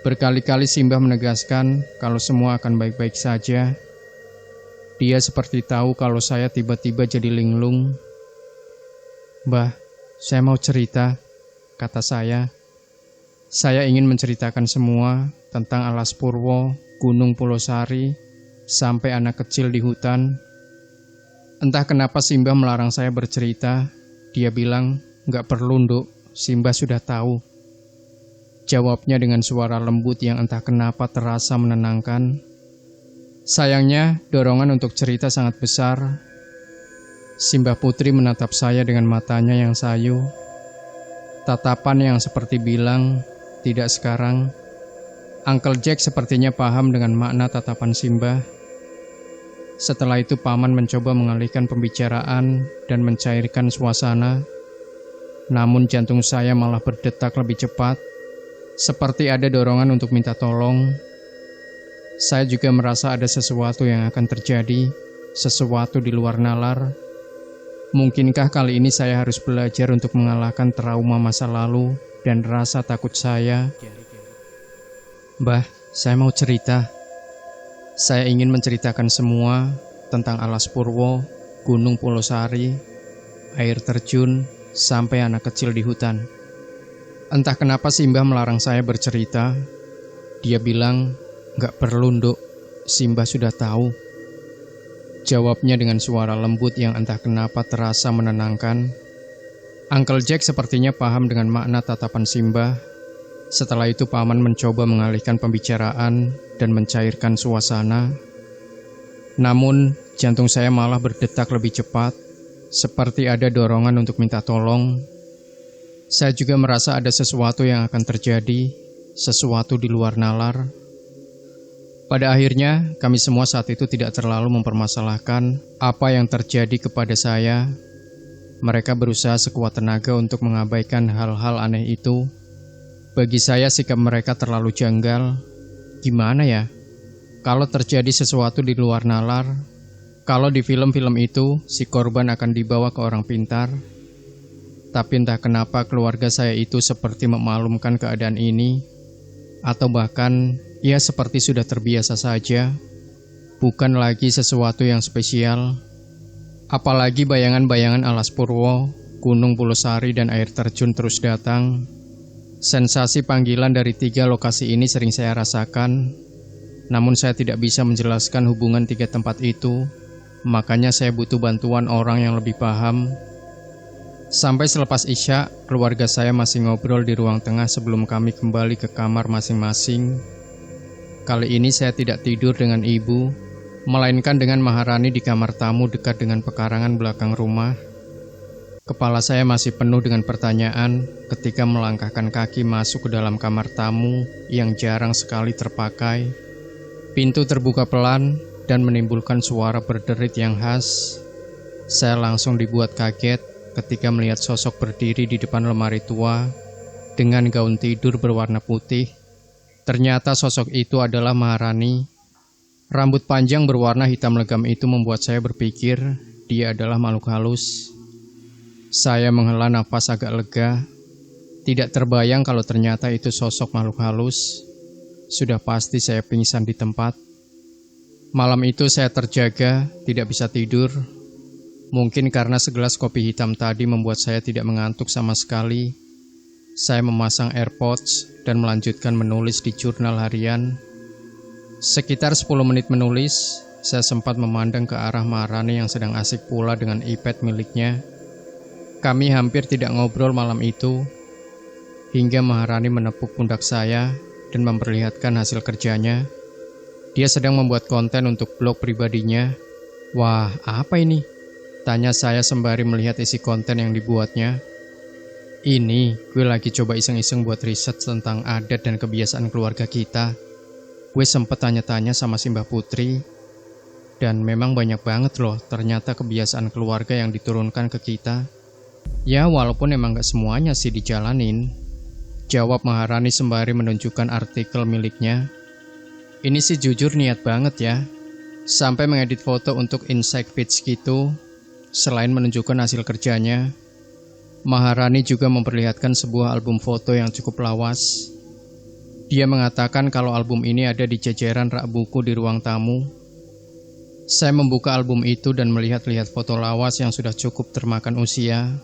S1: Berkali-kali Simbah menegaskan kalau semua akan baik-baik saja. Dia seperti tahu kalau saya tiba-tiba jadi linglung. "Mbah, saya mau cerita," kata saya. Saya ingin menceritakan semua tentang Alas Purwo, Gunung Pulosari, sampai anak kecil di hutan. Entah kenapa Simbah melarang saya bercerita. Dia bilang, "Nggak perlu, Nduk, Simbah sudah tahu." Jawabnya dengan suara lembut yang entah kenapa terasa menenangkan. Sayangnya, dorongan untuk cerita sangat besar. Simbah Putri menatap saya dengan matanya yang sayu. Tatapan yang seperti bilang, "Tidak sekarang." Uncle Jack sepertinya paham dengan makna tatapan Simbah. Setelah itu Paman mencoba mengalihkan pembicaraan dan mencairkan suasana. Namun jantung saya malah berdetak lebih cepat. Seperti ada dorongan untuk minta tolong. Saya juga merasa ada sesuatu yang akan terjadi, sesuatu di luar nalar. Mungkinkah kali ini saya harus belajar untuk mengalahkan trauma masa lalu dan rasa takut saya? "Mbah, saya mau cerita." Saya ingin menceritakan semua tentang Alas Purwo, Gunung Pulosari, air terjun, sampai anak kecil di hutan. Entah kenapa Simbah melarang saya bercerita. Dia bilang, "Nggak perlu, Nduk, Simbah sudah tahu." Jawabnya dengan suara lembut yang entah kenapa terasa menenangkan. Uncle Jack sepertinya paham dengan makna tatapan Simbah. Setelah itu Paman mencoba mengalihkan pembicaraan dan mencairkan suasana. Namun, jantung saya malah berdetak lebih cepat, seperti ada dorongan untuk minta tolong. Saya juga merasa ada sesuatu yang akan terjadi, sesuatu di luar nalar. Pada akhirnya, kami semua saat itu tidak terlalu mempermasalahkan apa yang terjadi kepada saya. Mereka berusaha sekuat tenaga untuk mengabaikan hal-hal aneh itu. Bagi saya sikap mereka terlalu janggal. Gimana ya? Kalau terjadi sesuatu di luar nalar, kalau di film-film itu si korban akan dibawa ke orang pintar. Tapi entah kenapa keluarga saya itu seperti memaklumkan keadaan ini, atau bahkan ia seperti sudah terbiasa saja, bukan lagi sesuatu yang spesial. Apalagi bayangan-bayangan Alas Purwo, Gunung Pulosari, dan air terjun terus datang. Sensasi panggilan dari 3 lokasi ini sering saya rasakan, namun saya tidak bisa menjelaskan hubungan 3 tempat itu, makanya saya butuh bantuan orang yang lebih paham. Sampai selepas Isya, keluarga saya masih ngobrol di ruang tengah sebelum kami kembali ke kamar masing-masing. Kali ini saya tidak tidur dengan ibu, melainkan dengan Maharani di kamar tamu dekat dengan pekarangan belakang rumah. Kepala saya masih penuh dengan pertanyaan ketika melangkahkan kaki masuk ke dalam kamar tamu yang jarang sekali terpakai. Pintu terbuka pelan dan menimbulkan suara berderit yang khas. Saya langsung dibuat kaget ketika melihat sosok berdiri di depan lemari tua dengan gaun tidur berwarna putih. Ternyata sosok itu adalah Maharani. Rambut panjang berwarna hitam legam itu membuat saya berpikir dia adalah makhluk halus. Saya menghela nafas agak lega. Tidak terbayang kalau ternyata itu sosok makhluk halus. Sudah pasti saya pingsan di tempat. Malam itu saya terjaga, tidak bisa tidur. Mungkin karena segelas kopi hitam tadi membuat saya tidak mengantuk sama sekali. Saya memasang AirPods dan melanjutkan menulis di jurnal harian. Sekitar 10 menit menulis, saya sempat memandang ke arah Maharani yang sedang asik pula dengan iPad miliknya. Kami hampir tidak ngobrol malam itu, hingga Maharani menepuk pundak saya dan memperlihatkan hasil kerjanya. Dia sedang membuat konten untuk blog pribadinya. Wah, apa ini? Tanya saya sembari melihat isi konten yang dibuatnya. Ini, gue lagi coba iseng-iseng buat riset tentang adat dan kebiasaan keluarga kita. Gue sempet tanya-tanya sama Simbah Putri. Dan memang banyak banget loh ternyata kebiasaan keluarga yang diturunkan ke kita. Ya walaupun emang gak semuanya sih dijalanin. Jawab Maharani sembari menunjukkan artikel miliknya. Ini sih jujur niat banget ya. Sampai mengedit foto untuk Insight Feeds gitu. Selain menunjukkan hasil kerjanya, Maharani juga memperlihatkan sebuah album foto yang cukup lawas. Dia mengatakan kalau album ini ada di jajaran rak buku di ruang tamu. Saya membuka album itu dan melihat-lihat foto lawas yang sudah cukup termakan usia.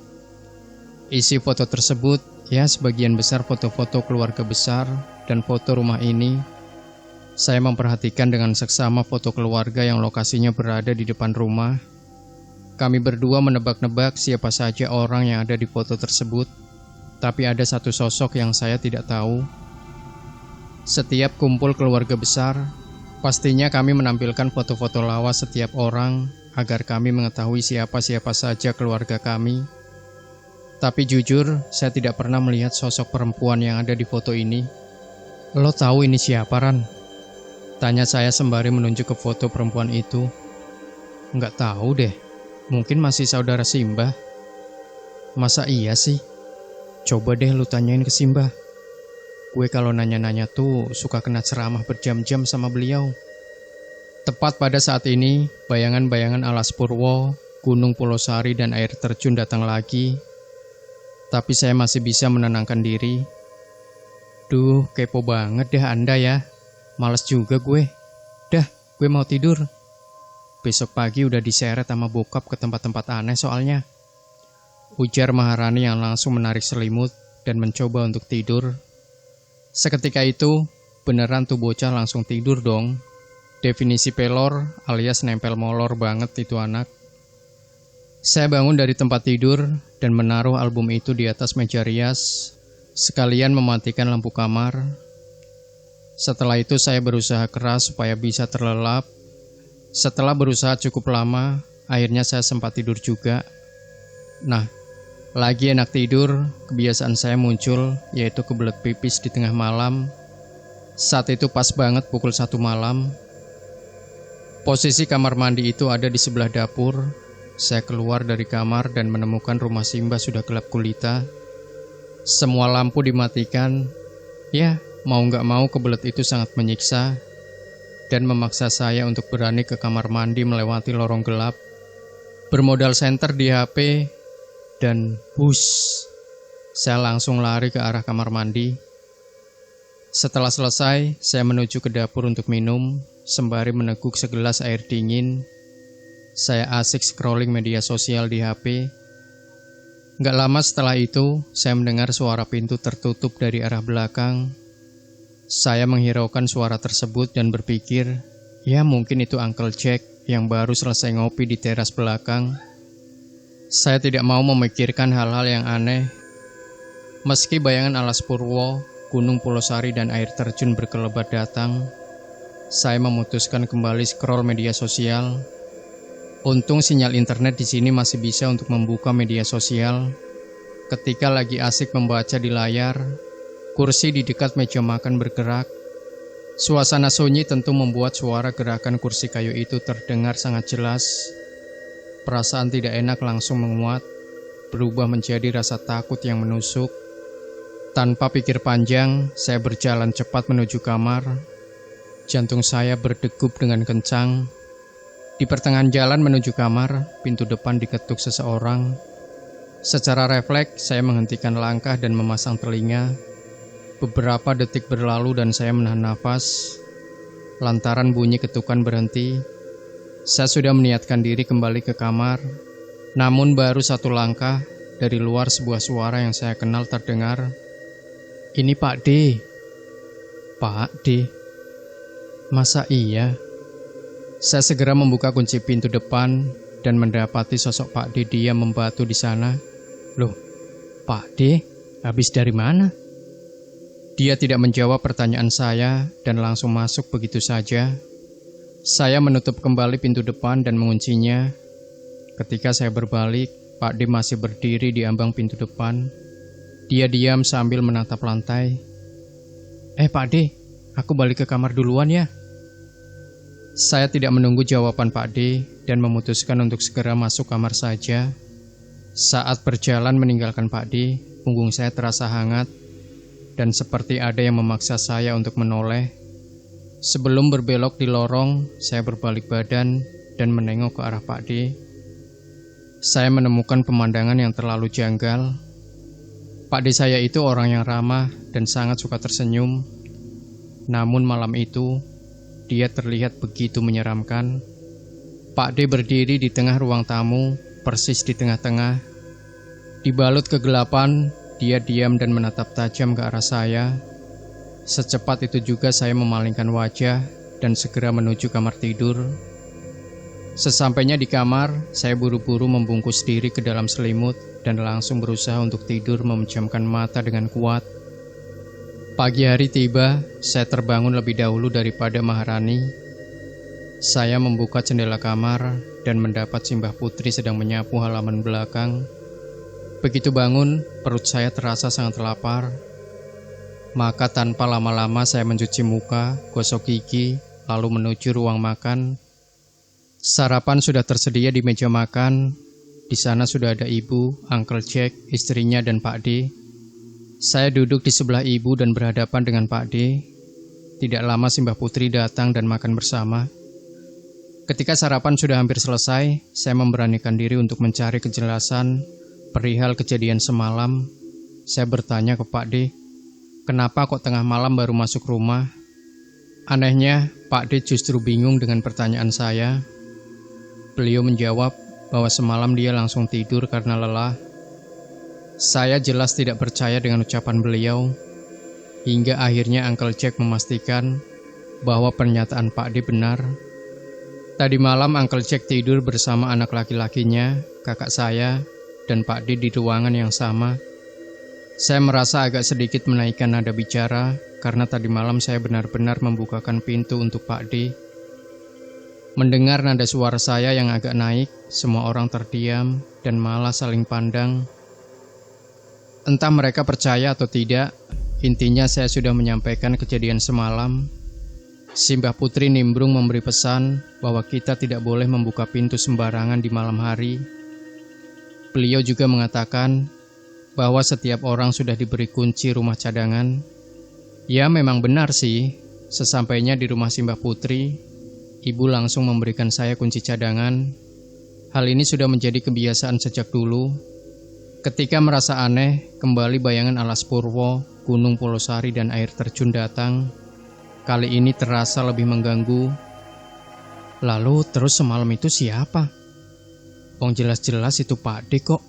S1: Isi foto tersebut, ya sebagian besar foto-foto keluarga besar dan foto rumah ini. Saya memperhatikan dengan seksama foto keluarga yang lokasinya berada di depan rumah. Kami berdua menebak-nebak siapa saja orang yang ada di foto tersebut, tapi ada satu sosok yang saya tidak tahu. Setiap kumpul keluarga besar, pastinya kami menampilkan foto-foto lawas setiap orang agar kami mengetahui siapa-siapa saja keluarga kami. Tapi jujur, saya tidak pernah melihat sosok perempuan yang ada di foto ini. Lo tahu ini siapa, Ran? Tanya saya sembari menunjuk ke foto perempuan itu. Nggak tahu deh. Mungkin masih saudara Simbah. Masa iya sih? Coba deh lu tanyain ke Simbah. Gue kalau nanya-nanya tuh suka kena ceramah berjam-jam sama beliau. Tepat pada saat ini, bayangan-bayangan alas Purwo, Gunung Pulosari dan air terjun datang lagi. Tapi saya masih bisa menenangkan diri. Duh, kepo banget deh Anda ya. Males juga gue. Dah, gue mau tidur. Besok pagi udah diseret sama bokap ke tempat-tempat aneh soalnya. Ujar Maharani yang langsung menarik selimut dan mencoba untuk tidur. Seketika itu, beneran tuh bocah langsung tidur dong. Definisi pelor alias nempel molor banget itu anak. Saya bangun dari tempat tidur dan menaruh album itu di atas meja rias, sekalian mematikan lampu kamar. Setelah itu saya berusaha keras supaya bisa terlelap. Setelah berusaha cukup lama, akhirnya saya sempat tidur juga. Nah, lagi enak tidur, kebiasaan saya muncul, yaitu kebelet pipis di tengah malam. Saat itu pas banget pukul 1 malam. Posisi kamar mandi itu ada di sebelah dapur. Saya keluar dari kamar dan menemukan rumah Simbah sudah gelap gulita. Semua lampu dimatikan. Ya, mau gak mau kebelet itu sangat menyiksa dan memaksa saya untuk berani ke kamar mandi melewati lorong gelap. Bermodal senter di HP dan bus, saya langsung lari ke arah kamar mandi. Setelah selesai, saya menuju ke dapur untuk minum, sembari meneguk segelas air dingin. Saya asik scrolling media sosial di HP. Gak lama setelah itu, saya mendengar suara pintu tertutup dari arah belakang. Saya menghiraukan suara tersebut dan berpikir, ya mungkin itu Uncle Jack yang baru selesai ngopi di teras belakang. Saya tidak mau memikirkan hal-hal yang aneh. Meski bayangan alas Purwo, Gunung Pulosari dan air terjun berkelebat datang, saya memutuskan kembali scroll media sosial. Untung sinyal internet di sini masih bisa untuk membuka media sosial. Ketika lagi asik membaca di layar, kursi di dekat meja makan bergerak. Suasana sunyi tentu membuat suara gerakan kursi kayu itu terdengar sangat jelas. Perasaan tidak enak langsung menguat, berubah menjadi rasa takut yang menusuk. Tanpa pikir panjang, saya berjalan cepat menuju kamar. Jantung saya berdegup dengan kencang. Di pertengahan jalan menuju kamar, pintu depan diketuk seseorang. Secara refleks, saya menghentikan langkah dan memasang telinga. Beberapa detik berlalu dan saya menahan nafas. Lantaran bunyi ketukan berhenti, saya sudah meniatkan diri kembali ke kamar. Namun baru satu langkah, dari luar sebuah suara yang saya kenal terdengar. "Ini Pak D." "Pak D? Masa iya?" Saya segera membuka kunci pintu depan dan mendapati sosok Pak D diam membatu di sana. "Loh, Pak D, habis dari mana?" Dia tidak menjawab pertanyaan saya dan langsung masuk begitu saja. Saya menutup kembali pintu depan dan menguncinya. Ketika saya berbalik, Pak D masih berdiri di ambang pintu depan. Dia diam sambil menatap lantai. Pak D, aku balik ke kamar duluan ya." Saya tidak menunggu jawaban Pak D dan memutuskan untuk segera masuk kamar saja. Saat berjalan meninggalkan Pak D, punggung saya terasa hangat dan seperti ada yang memaksa saya untuk menoleh. Sebelum berbelok di lorong, saya berbalik badan dan menengok ke arah Pak D. Saya menemukan pemandangan yang terlalu janggal. Pak D saya itu orang yang ramah dan sangat suka tersenyum. Namun malam itu, dia terlihat begitu menyeramkan. Pak D berdiri di tengah ruang tamu, persis di tengah-tengah. Dibalut kegelapan, dia diam dan menatap tajam ke arah saya. Secepat itu juga saya memalingkan wajah dan segera menuju kamar tidur. Sesampainya di kamar, saya buru-buru membungkus diri ke dalam selimut dan langsung berusaha untuk tidur memejamkan mata dengan kuat. Pagi hari tiba, saya terbangun lebih dahulu daripada Maharani. Saya membuka jendela kamar dan mendapat Simbah Putri sedang menyapu halaman belakang. Begitu bangun, perut saya terasa sangat lapar. Maka tanpa lama-lama saya mencuci muka, gosok gigi, lalu menuju ruang makan. Sarapan sudah tersedia di meja makan. Di sana sudah ada ibu, Uncle Jack, istrinya dan Pak D. Saya duduk di sebelah ibu dan berhadapan dengan Pak D. Tidak lama Simbah Putri datang dan makan bersama. Ketika sarapan sudah hampir selesai, saya memberanikan diri untuk mencari kejelasan perihal kejadian semalam. Saya bertanya ke Pak D, kenapa kok tengah malam baru masuk rumah? Anehnya, Pak D justru bingung dengan pertanyaan saya. Beliau menjawab bahwa semalam dia langsung tidur karena lelah. Saya jelas tidak percaya dengan ucapan beliau, hingga akhirnya Uncle Jack memastikan bahwa pernyataan Pak D benar. Tadi malam Uncle Jack tidur bersama anak laki-lakinya, kakak saya, dan Pak D di ruangan yang sama. Saya merasa agak sedikit menaikkan nada bicara karena tadi malam saya benar-benar membukakan pintu untuk Pak D. Mendengar nada suara saya yang agak naik, semua orang terdiam dan malah saling pandang. Entah mereka percaya atau tidak, intinya saya sudah menyampaikan kejadian semalam. Simbah Putri nimbrung memberi pesan bahwa kita tidak boleh membuka pintu sembarangan di malam hari. Beliau juga mengatakan bahwa setiap orang sudah diberi kunci rumah cadangan. Ya memang benar sih, sesampainya di rumah Simbah Putri, ibu langsung memberikan saya kunci cadangan. Hal ini sudah menjadi kebiasaan sejak dulu. Ketika merasa aneh, kembali bayangan alas Purwo, Gunung Polosari dan air terjun datang. Kali ini terasa lebih mengganggu. Lalu terus semalam itu siapa? Jelas-jelas itu Pak D kok.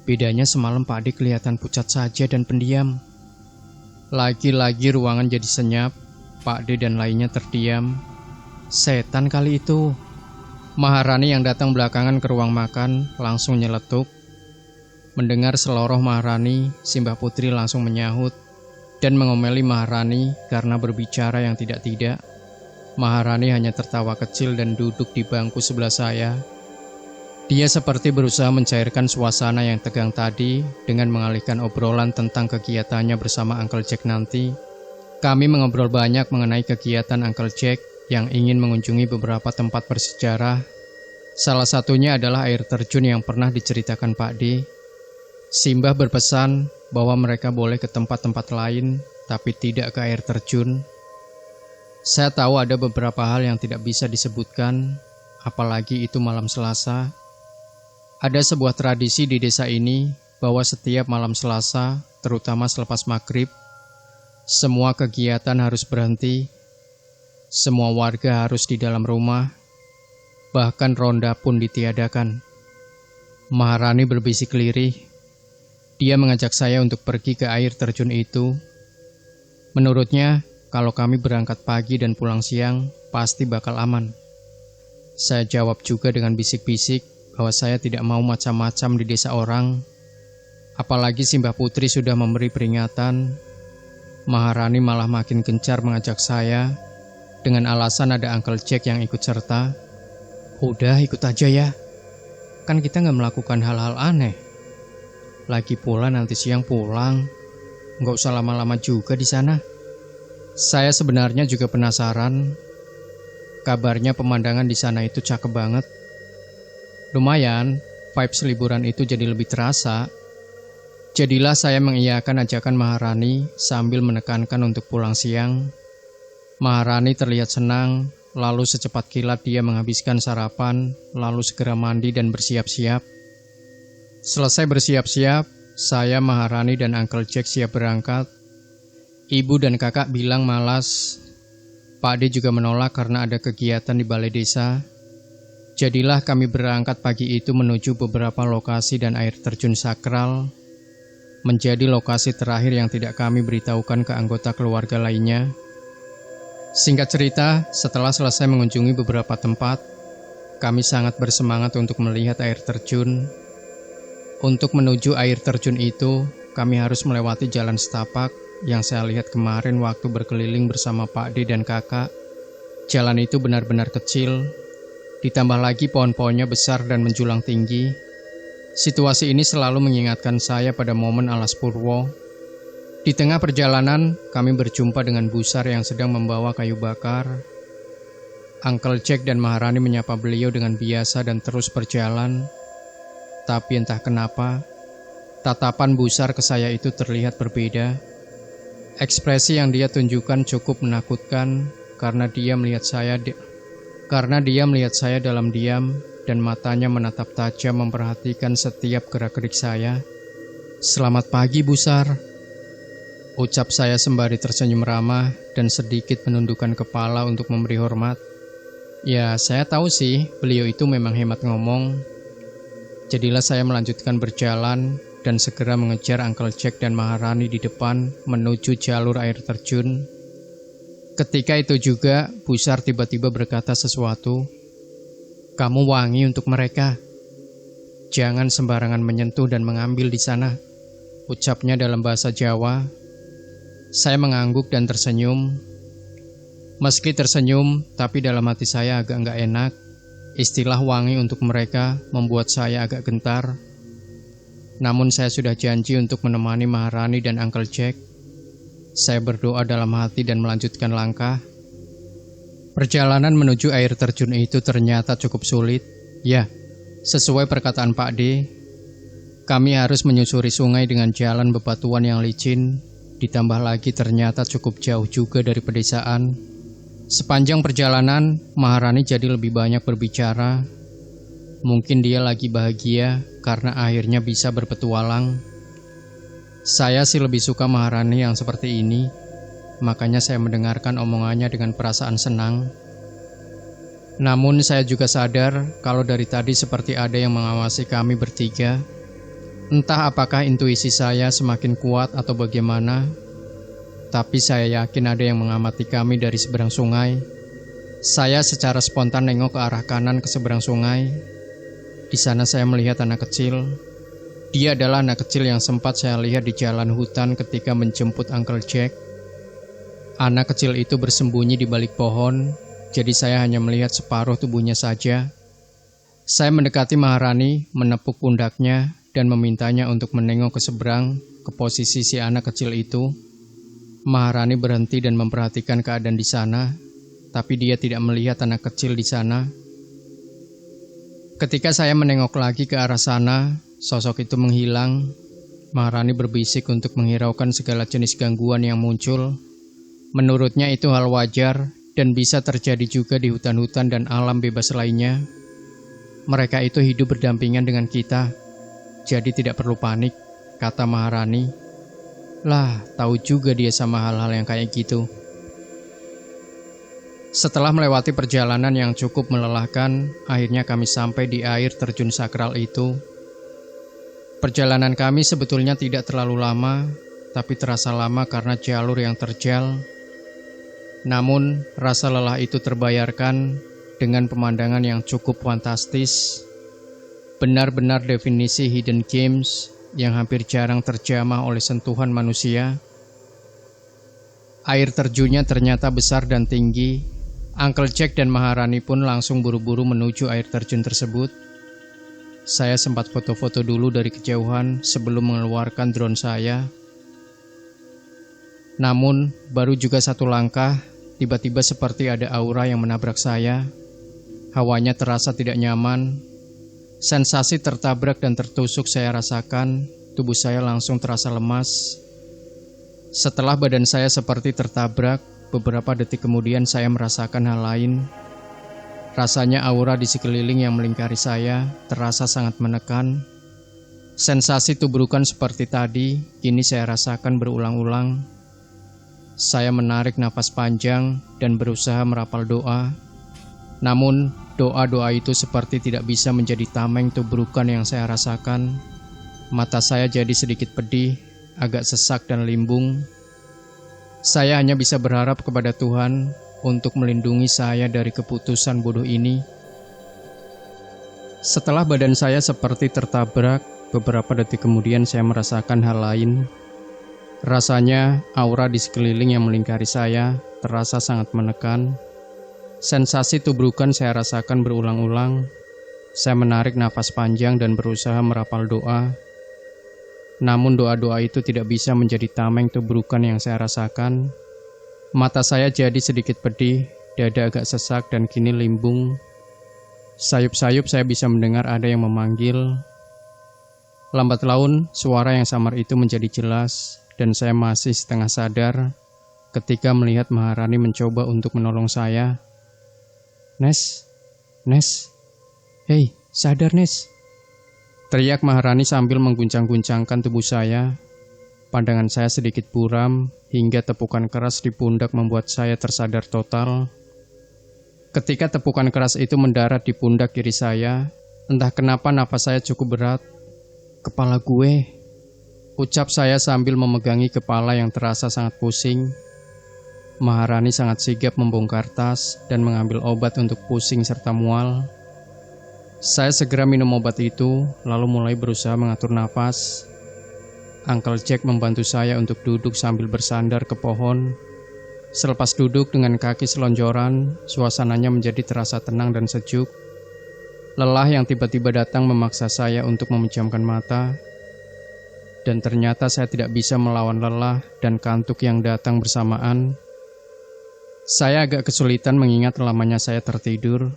S1: Bedanya semalam Pak D kelihatan pucat saja dan pendiam. Lagi-lagi ruangan jadi senyap. Pak D dan lainnya terdiam. Setan kali itu. Maharani yang datang belakangan ke ruang makan langsung nyeletuk. Mendengar seloroh Maharani, Simbah Putri langsung menyahut dan mengomeli Maharani karena berbicara yang tidak-tidak. Maharani hanya tertawa kecil dan duduk di bangku sebelah saya. Dia seperti berusaha mencairkan suasana yang tegang tadi dengan mengalihkan obrolan tentang kegiatannya bersama Uncle Jack nanti. Kami mengobrol banyak mengenai kegiatan Uncle Jack yang ingin mengunjungi beberapa tempat bersejarah. Salah satunya adalah air terjun yang pernah diceritakan Pak D. Simbah berpesan bahwa mereka boleh ke tempat-tempat lain, tapi tidak ke air terjun. Saya tahu ada beberapa hal yang tidak bisa disebutkan, apalagi itu malam Selasa. Ada sebuah tradisi di desa ini bahwa setiap malam Selasa, terutama selepas maghrib, semua kegiatan harus berhenti. Semua warga harus di dalam rumah, bahkan ronda pun ditiadakan. Maharani berbisik lirih. Dia mengajak saya untuk pergi ke air terjun itu. Menurutnya, kalau kami berangkat pagi dan pulang siang, pasti bakal aman. Saya jawab juga dengan bisik-bisik bahwa saya tidak mau macam-macam di desa orang. Apalagi Simbah Putri sudah memberi peringatan. Maharani malah makin gencar mengajak saya dengan alasan ada Uncle Jack yang ikut serta. Udah ikut aja ya, kan kita nggak melakukan hal-hal aneh. Lagi pula nanti siang pulang, nggak usah lama-lama juga di sana. Saya sebenarnya juga penasaran. Kabarnya pemandangan di sana itu cakep banget. Lumayan, vibes liburan itu jadi lebih terasa. Jadilah saya mengiyakan ajakan Maharani sambil menekankan untuk pulang siang. Maharani terlihat senang, lalu secepat kilat dia menghabiskan sarapan, lalu segera mandi dan bersiap-siap. Selesai bersiap-siap, saya, Maharani, dan Uncle Jack siap berangkat. Ibu dan kakak bilang malas. Pak D juga menolak karena ada kegiatan di balai desa. Jadilah kami berangkat pagi itu menuju beberapa lokasi dan air terjun sakral, menjadi lokasi terakhir yang tidak kami beritahukan ke anggota keluarga lainnya. Singkat cerita, setelah selesai mengunjungi beberapa tempat, kami sangat bersemangat untuk melihat air terjun. Untuk menuju air terjun itu, kami harus melewati jalan setapak yang saya lihat kemarin waktu berkeliling bersama Pak D dan kakak. Jalan itu benar-benar kecil, ditambah lagi pohon-pohonnya besar dan menjulang tinggi. Situasi ini selalu mengingatkan saya pada momen Alas Purwo. Di tengah perjalanan, kami berjumpa dengan Busar yang sedang membawa kayu bakar. Uncle Jack dan Maharani menyapa beliau dengan biasa dan terus berjalan. Tapi entah kenapa, tatapan Busar ke saya itu terlihat berbeda. Ekspresi yang dia tunjukkan cukup menakutkan karena dia melihat saya dalam diam dan matanya menatap tajam memperhatikan setiap gerak-gerik saya. "Selamat pagi, Busar," ucap saya sembari tersenyum ramah dan sedikit menundukkan kepala untuk memberi hormat. Ya, saya tahu sih, beliau itu memang hemat ngomong. Jadilah saya melanjutkan berjalan dan segera mengejar Uncle Jack dan Maharani di depan menuju jalur air terjun. Ketika itu juga, Busar tiba-tiba berkata sesuatu. "Kamu wangi untuk mereka. Jangan sembarangan menyentuh dan mengambil di sana," ucapnya dalam bahasa Jawa. Saya mengangguk dan tersenyum. Meski tersenyum, tapi dalam hati saya agak nggak enak. Istilah wangi untuk mereka membuat saya agak gentar. Namun saya sudah janji untuk menemani Maharani dan Uncle Jack. Saya berdoa dalam hati dan melanjutkan langkah. Perjalanan menuju air terjun itu ternyata cukup sulit. Ya, sesuai perkataan Pak D, kami harus menyusuri sungai dengan jalan bebatuan yang licin. Ditambah lagi ternyata cukup jauh juga dari pedesaan. Sepanjang perjalanan, Maharani jadi lebih banyak berbicara. Mungkin dia lagi bahagia karena akhirnya bisa berpetualang. Saya sih lebih suka Maharani yang seperti ini, makanya saya mendengarkan omongannya dengan perasaan senang. Namun saya juga sadar kalau dari tadi seperti ada yang mengawasi kami bertiga. Entah apakah intuisi saya semakin kuat atau bagaimana, tapi saya yakin ada yang mengamati kami dari seberang sungai. Saya secara spontan nengok ke arah kanan ke seberang sungai. Di sana saya melihat anak kecil. Dia adalah anak kecil yang sempat saya lihat di jalan hutan ketika menjemput Uncle Jack. Anak kecil itu bersembunyi di balik pohon, jadi saya hanya melihat separuh tubuhnya saja. Saya mendekati Maharani, menepuk pundaknya, dan memintanya untuk menengok ke seberang, ke posisi si anak kecil itu. Maharani berhenti dan memperhatikan keadaan di sana, tapi dia tidak melihat anak kecil di sana. Ketika saya menengok lagi ke arah sana, sosok itu menghilang. Maharani berbisik untuk menghiraukan segala jenis gangguan yang muncul. Menurutnya itu hal wajar dan bisa terjadi juga di hutan-hutan dan alam bebas lainnya. Mereka itu hidup berdampingan dengan kita, jadi tidak perlu panik, kata Maharani. Lah, tahu juga dia sama hal-hal yang kayak gitu. Setelah melewati perjalanan yang cukup melelahkan, akhirnya kami sampai di air terjun sakral itu. Perjalanan kami sebetulnya tidak terlalu lama, tapi terasa lama karena jalur yang terjal. Namun, rasa lelah itu terbayarkan dengan pemandangan yang cukup fantastis. Benar-benar definisi hidden gems yang hampir jarang terjamah oleh sentuhan manusia. Air terjunnya ternyata besar dan tinggi. Uncle Jack dan Maharani pun langsung buru-buru menuju air terjun tersebut. Saya sempat foto-foto dulu dari kejauhan sebelum mengeluarkan drone saya. Namun, baru juga satu langkah, tiba-tiba seperti ada aura yang menabrak saya. Hawanya terasa tidak nyaman. Sensasi tertabrak dan tertusuk saya rasakan, tubuh saya langsung terasa lemas. Setelah badan saya seperti tertabrak, beberapa detik kemudian saya merasakan hal lain. Rasanya aura di sekeliling yang melingkari saya terasa sangat menekan. Sensasi tubrukan seperti tadi, kini saya rasakan berulang-ulang. Saya menarik napas panjang dan berusaha merapal doa. Namun, doa-doa itu seperti tidak bisa menjadi tameng tubrukan yang saya rasakan. Mata saya jadi sedikit pedih, agak sesak dan limbung. Saya hanya bisa berharap kepada Tuhan untuk melindungi saya dari keputusan bodoh ini. Setelah badan saya seperti tertabrak, beberapa detik kemudian saya merasakan hal lain. Rasanya aura di sekeliling yang melingkari saya terasa sangat menekan. Sensasi tubrukan saya rasakan berulang-ulang. Saya menarik nafas panjang dan berusaha merapal doa. Namun doa-doa itu tidak bisa menjadi tameng tubrukan yang saya rasakan. Mata saya jadi sedikit pedih, dada agak sesak dan kini limbung. Sayup-sayup saya bisa mendengar ada yang memanggil. Lambat laun, suara yang samar itu menjadi jelas dan saya masih setengah sadar ketika melihat Maharani mencoba untuk menolong saya. Nes, hei, sadar Nes, teriak Maharani sambil mengguncang-guncangkan tubuh saya. Pandangan saya sedikit buram hingga tepukan keras di pundak membuat saya tersadar total. Ketika tepukan keras itu mendarat di pundak kiri saya, entah kenapa napas saya cukup berat. Kepala gue, ucap saya sambil memegangi kepala yang terasa sangat pusing. Maharani sangat sigap membongkar tas dan mengambil obat untuk pusing serta mual. Saya segera minum obat itu, lalu mulai berusaha mengatur napas. Uncle Jack membantu saya untuk duduk sambil bersandar ke pohon. Selepas duduk dengan kaki selonjoran, suasananya menjadi terasa tenang dan sejuk. Lelah yang tiba-tiba datang memaksa saya untuk memejamkan mata. Dan ternyata saya tidak bisa melawan lelah dan kantuk yang datang bersamaan. Saya agak kesulitan mengingat lamanya saya tertidur.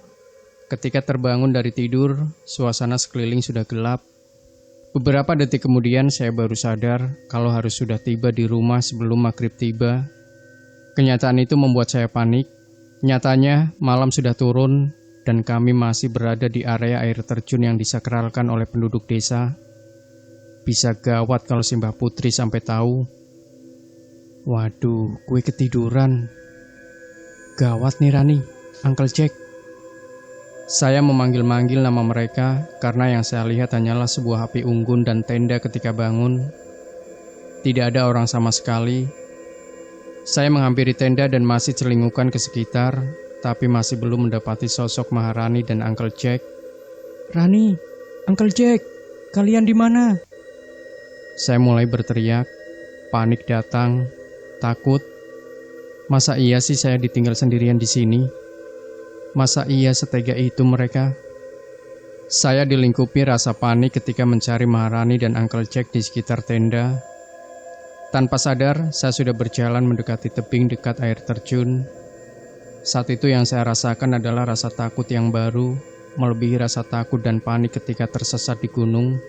S1: Ketika terbangun dari tidur, suasana sekeliling sudah gelap. Beberapa detik kemudian saya baru sadar kalau harus sudah tiba di rumah sebelum maghrib tiba. Kenyataan itu membuat saya panik. Nyatanya malam sudah turun dan kami masih berada di area air terjun yang disakralkan oleh penduduk desa. Bisa gawat kalau Simbah Putri sampai tahu. Waduh, gue ketiduran. Gawat nih Rani, Uncle Jack. Saya memanggil-manggil nama mereka karena yang saya lihat hanyalah sebuah api unggun dan tenda ketika bangun. Tidak ada orang sama sekali. Saya menghampiri tenda dan masih celingukan ke sekitar, tapi masih belum mendapati sosok Maharani dan Uncle Jack. Rani, Uncle Jack, kalian di mana? Saya mulai berteriak, panik datang, takut. Masa iya sih saya ditinggal sendirian di sini? Masa iya setega itu mereka? Saya dilingkupi rasa panik ketika mencari Maharani dan Uncle Jack di sekitar tenda. Tanpa sadar, saya sudah berjalan mendekati tebing dekat air terjun. Saat itu yang saya rasakan adalah rasa takut yang baru, melebihi rasa takut dan panik ketika tersesat di gunung.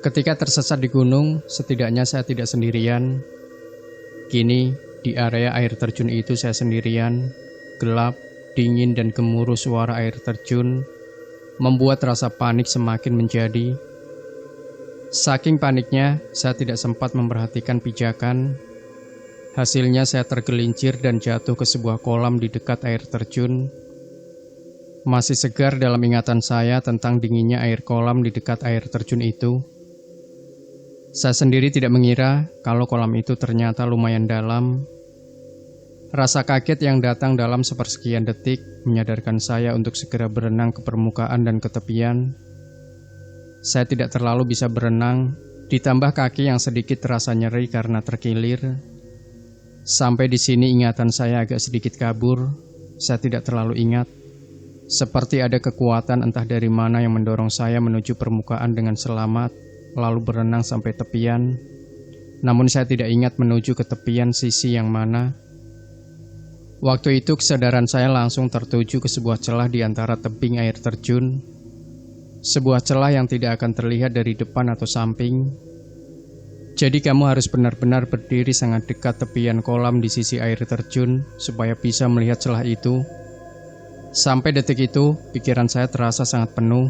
S1: Ketika tersesat di gunung, setidaknya saya tidak sendirian. Kini, di area air terjun itu saya sendirian, gelap, dingin dan gemuruh suara air terjun, membuat rasa panik semakin menjadi. Saking paniknya, saya tidak sempat memperhatikan pijakan. Hasilnya saya tergelincir dan jatuh ke sebuah kolam di dekat air terjun. Masih segar dalam ingatan saya tentang dinginnya air kolam di dekat air terjun itu. Saya sendiri tidak mengira kalau kolam itu ternyata lumayan dalam. Rasa kaget yang datang dalam sepersekian detik menyadarkan saya untuk segera berenang ke permukaan dan ke tepian. Saya tidak terlalu bisa berenang, ditambah kaki yang sedikit terasa nyeri karena terkilir. Sampai di sini ingatan saya agak sedikit kabur. Saya tidak terlalu ingat. Seperti ada kekuatan entah dari mana yang mendorong saya menuju permukaan dengan selamat, lalu berenang sampai tepian. Namun saya tidak ingat menuju ke tepian sisi yang mana. Waktu itu kesadaran saya langsung tertuju ke sebuah celah di antara tebing air terjun. Sebuah celah yang tidak akan terlihat dari depan atau samping. Jadi kamu harus benar-benar berdiri sangat dekat tepian kolam di sisi air terjun supaya bisa melihat celah itu. Sampai detik itu, pikiran saya terasa sangat penuh.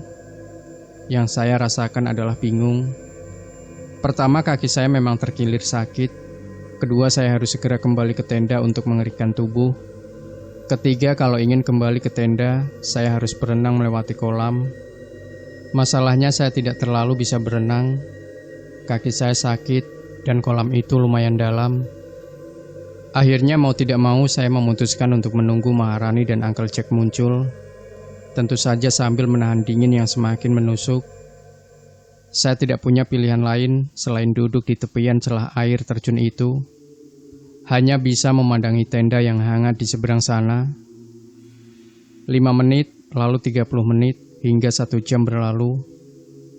S1: Yang saya rasakan adalah bingung. Pertama, kaki saya memang terkilir sakit. Kedua, saya harus segera kembali ke tenda untuk mengeringkan tubuh. Ketiga, kalau ingin kembali ke tenda, saya harus berenang melewati kolam. Masalahnya saya tidak terlalu bisa berenang. Kaki saya sakit dan kolam itu lumayan dalam. Akhirnya mau tidak mau saya memutuskan untuk menunggu Maharani dan Uncle Jack muncul. Tentu saja sambil menahan dingin yang semakin menusuk. Saya tidak punya pilihan lain selain duduk di tepian celah air terjun itu. Hanya bisa memandangi tenda yang hangat di seberang sana. 5 menit, lalu 30 menit, hingga 1 jam berlalu.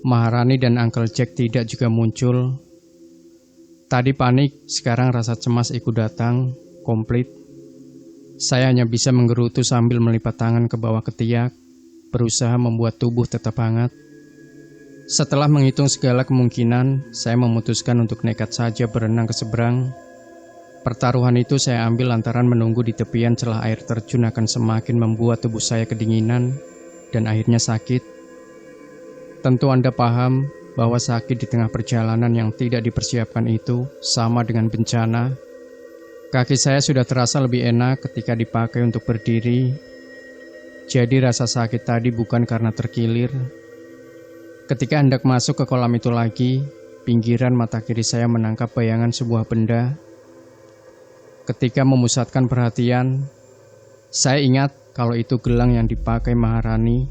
S1: Maharani dan Uncle Jack tidak juga muncul. Tadi panik, sekarang rasa cemas ikut datang, komplit. Saya hanya bisa menggerutu sambil melipat tangan ke bawah ketiak, berusaha membuat tubuh tetap hangat. Setelah menghitung segala kemungkinan, saya memutuskan untuk nekat saja berenang ke seberang. Pertaruhan itu saya ambil lantaran menunggu di tepian celah air terjun akan semakin membuat tubuh saya kedinginan dan akhirnya sakit. Tentu Anda paham bahwa sakit di tengah perjalanan yang tidak dipersiapkan itu sama dengan bencana. Kaki saya sudah terasa lebih enak ketika dipakai untuk berdiri. Jadi rasa sakit tadi bukan karena terkilir. Ketika hendak masuk ke kolam itu lagi, pinggiran mata kiri saya menangkap bayangan sebuah benda. Ketika memusatkan perhatian, saya ingat kalau itu gelang yang dipakai Maharani.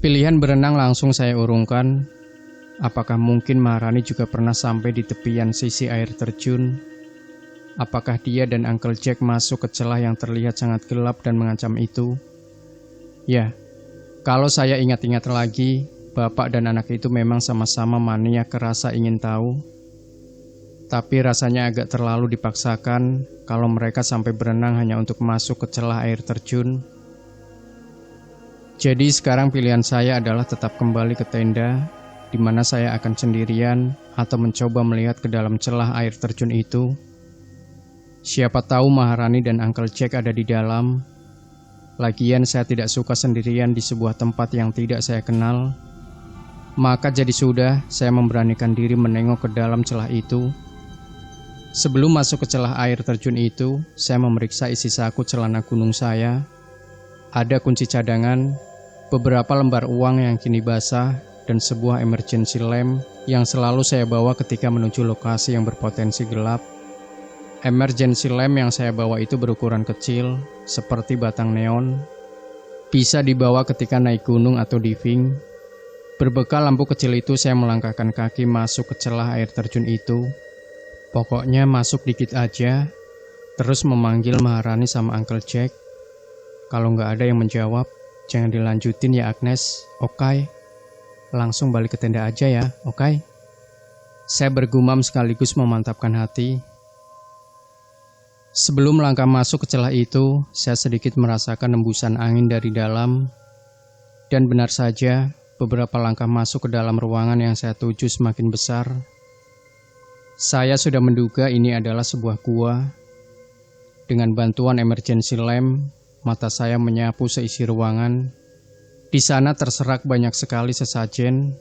S1: Pilihan berenang langsung saya urungkan. Apakah mungkin Maharani juga pernah sampai di tepian sisi air terjun? Apakah dia dan Uncle Jack masuk ke celah yang terlihat sangat gelap dan mengancam itu? Ya, kalau saya ingat-ingat lagi, bapak dan anak itu memang sama-sama maniak rasa ingin tahu. Tapi rasanya agak terlalu dipaksakan kalau mereka sampai berenang hanya untuk masuk ke celah air terjun. Jadi sekarang pilihan saya adalah tetap kembali ke tenda, di mana saya akan sendirian atau mencoba melihat ke dalam celah air terjun itu. Siapa tahu Maharani dan Uncle Jack ada di dalam. Lagian saya tidak suka sendirian di sebuah tempat yang tidak saya kenal. Maka jadi sudah, saya memberanikan diri menengok ke dalam celah itu. Sebelum masuk ke celah air terjun itu, saya memeriksa isi saku celana gunung saya. Ada kunci cadangan, beberapa lembar uang yang kini basah, dan sebuah emergency lamp yang selalu saya bawa ketika menuju lokasi yang berpotensi gelap. Emergency lamp yang saya bawa itu berukuran kecil, seperti batang neon. Bisa dibawa ketika naik gunung atau diving. Berbekal lampu kecil itu saya melangkahkan kaki masuk ke celah air terjun itu. Pokoknya masuk dikit aja, terus memanggil Maharani sama Uncle Jack. Kalau nggak ada yang menjawab, jangan dilanjutin ya Agnes, oke? Langsung balik ke tenda aja ya, oke? Saya bergumam sekaligus memantapkan hati. Sebelum langkah masuk ke celah itu, saya sedikit merasakan hembusan angin dari dalam. Dan benar saja, beberapa langkah masuk ke dalam ruangan yang saya tuju semakin besar, saya sudah menduga ini adalah sebuah gua. Dengan bantuan emergency lamp, mata saya menyapu seisi ruangan. Di sana terserak banyak sekali sesajen,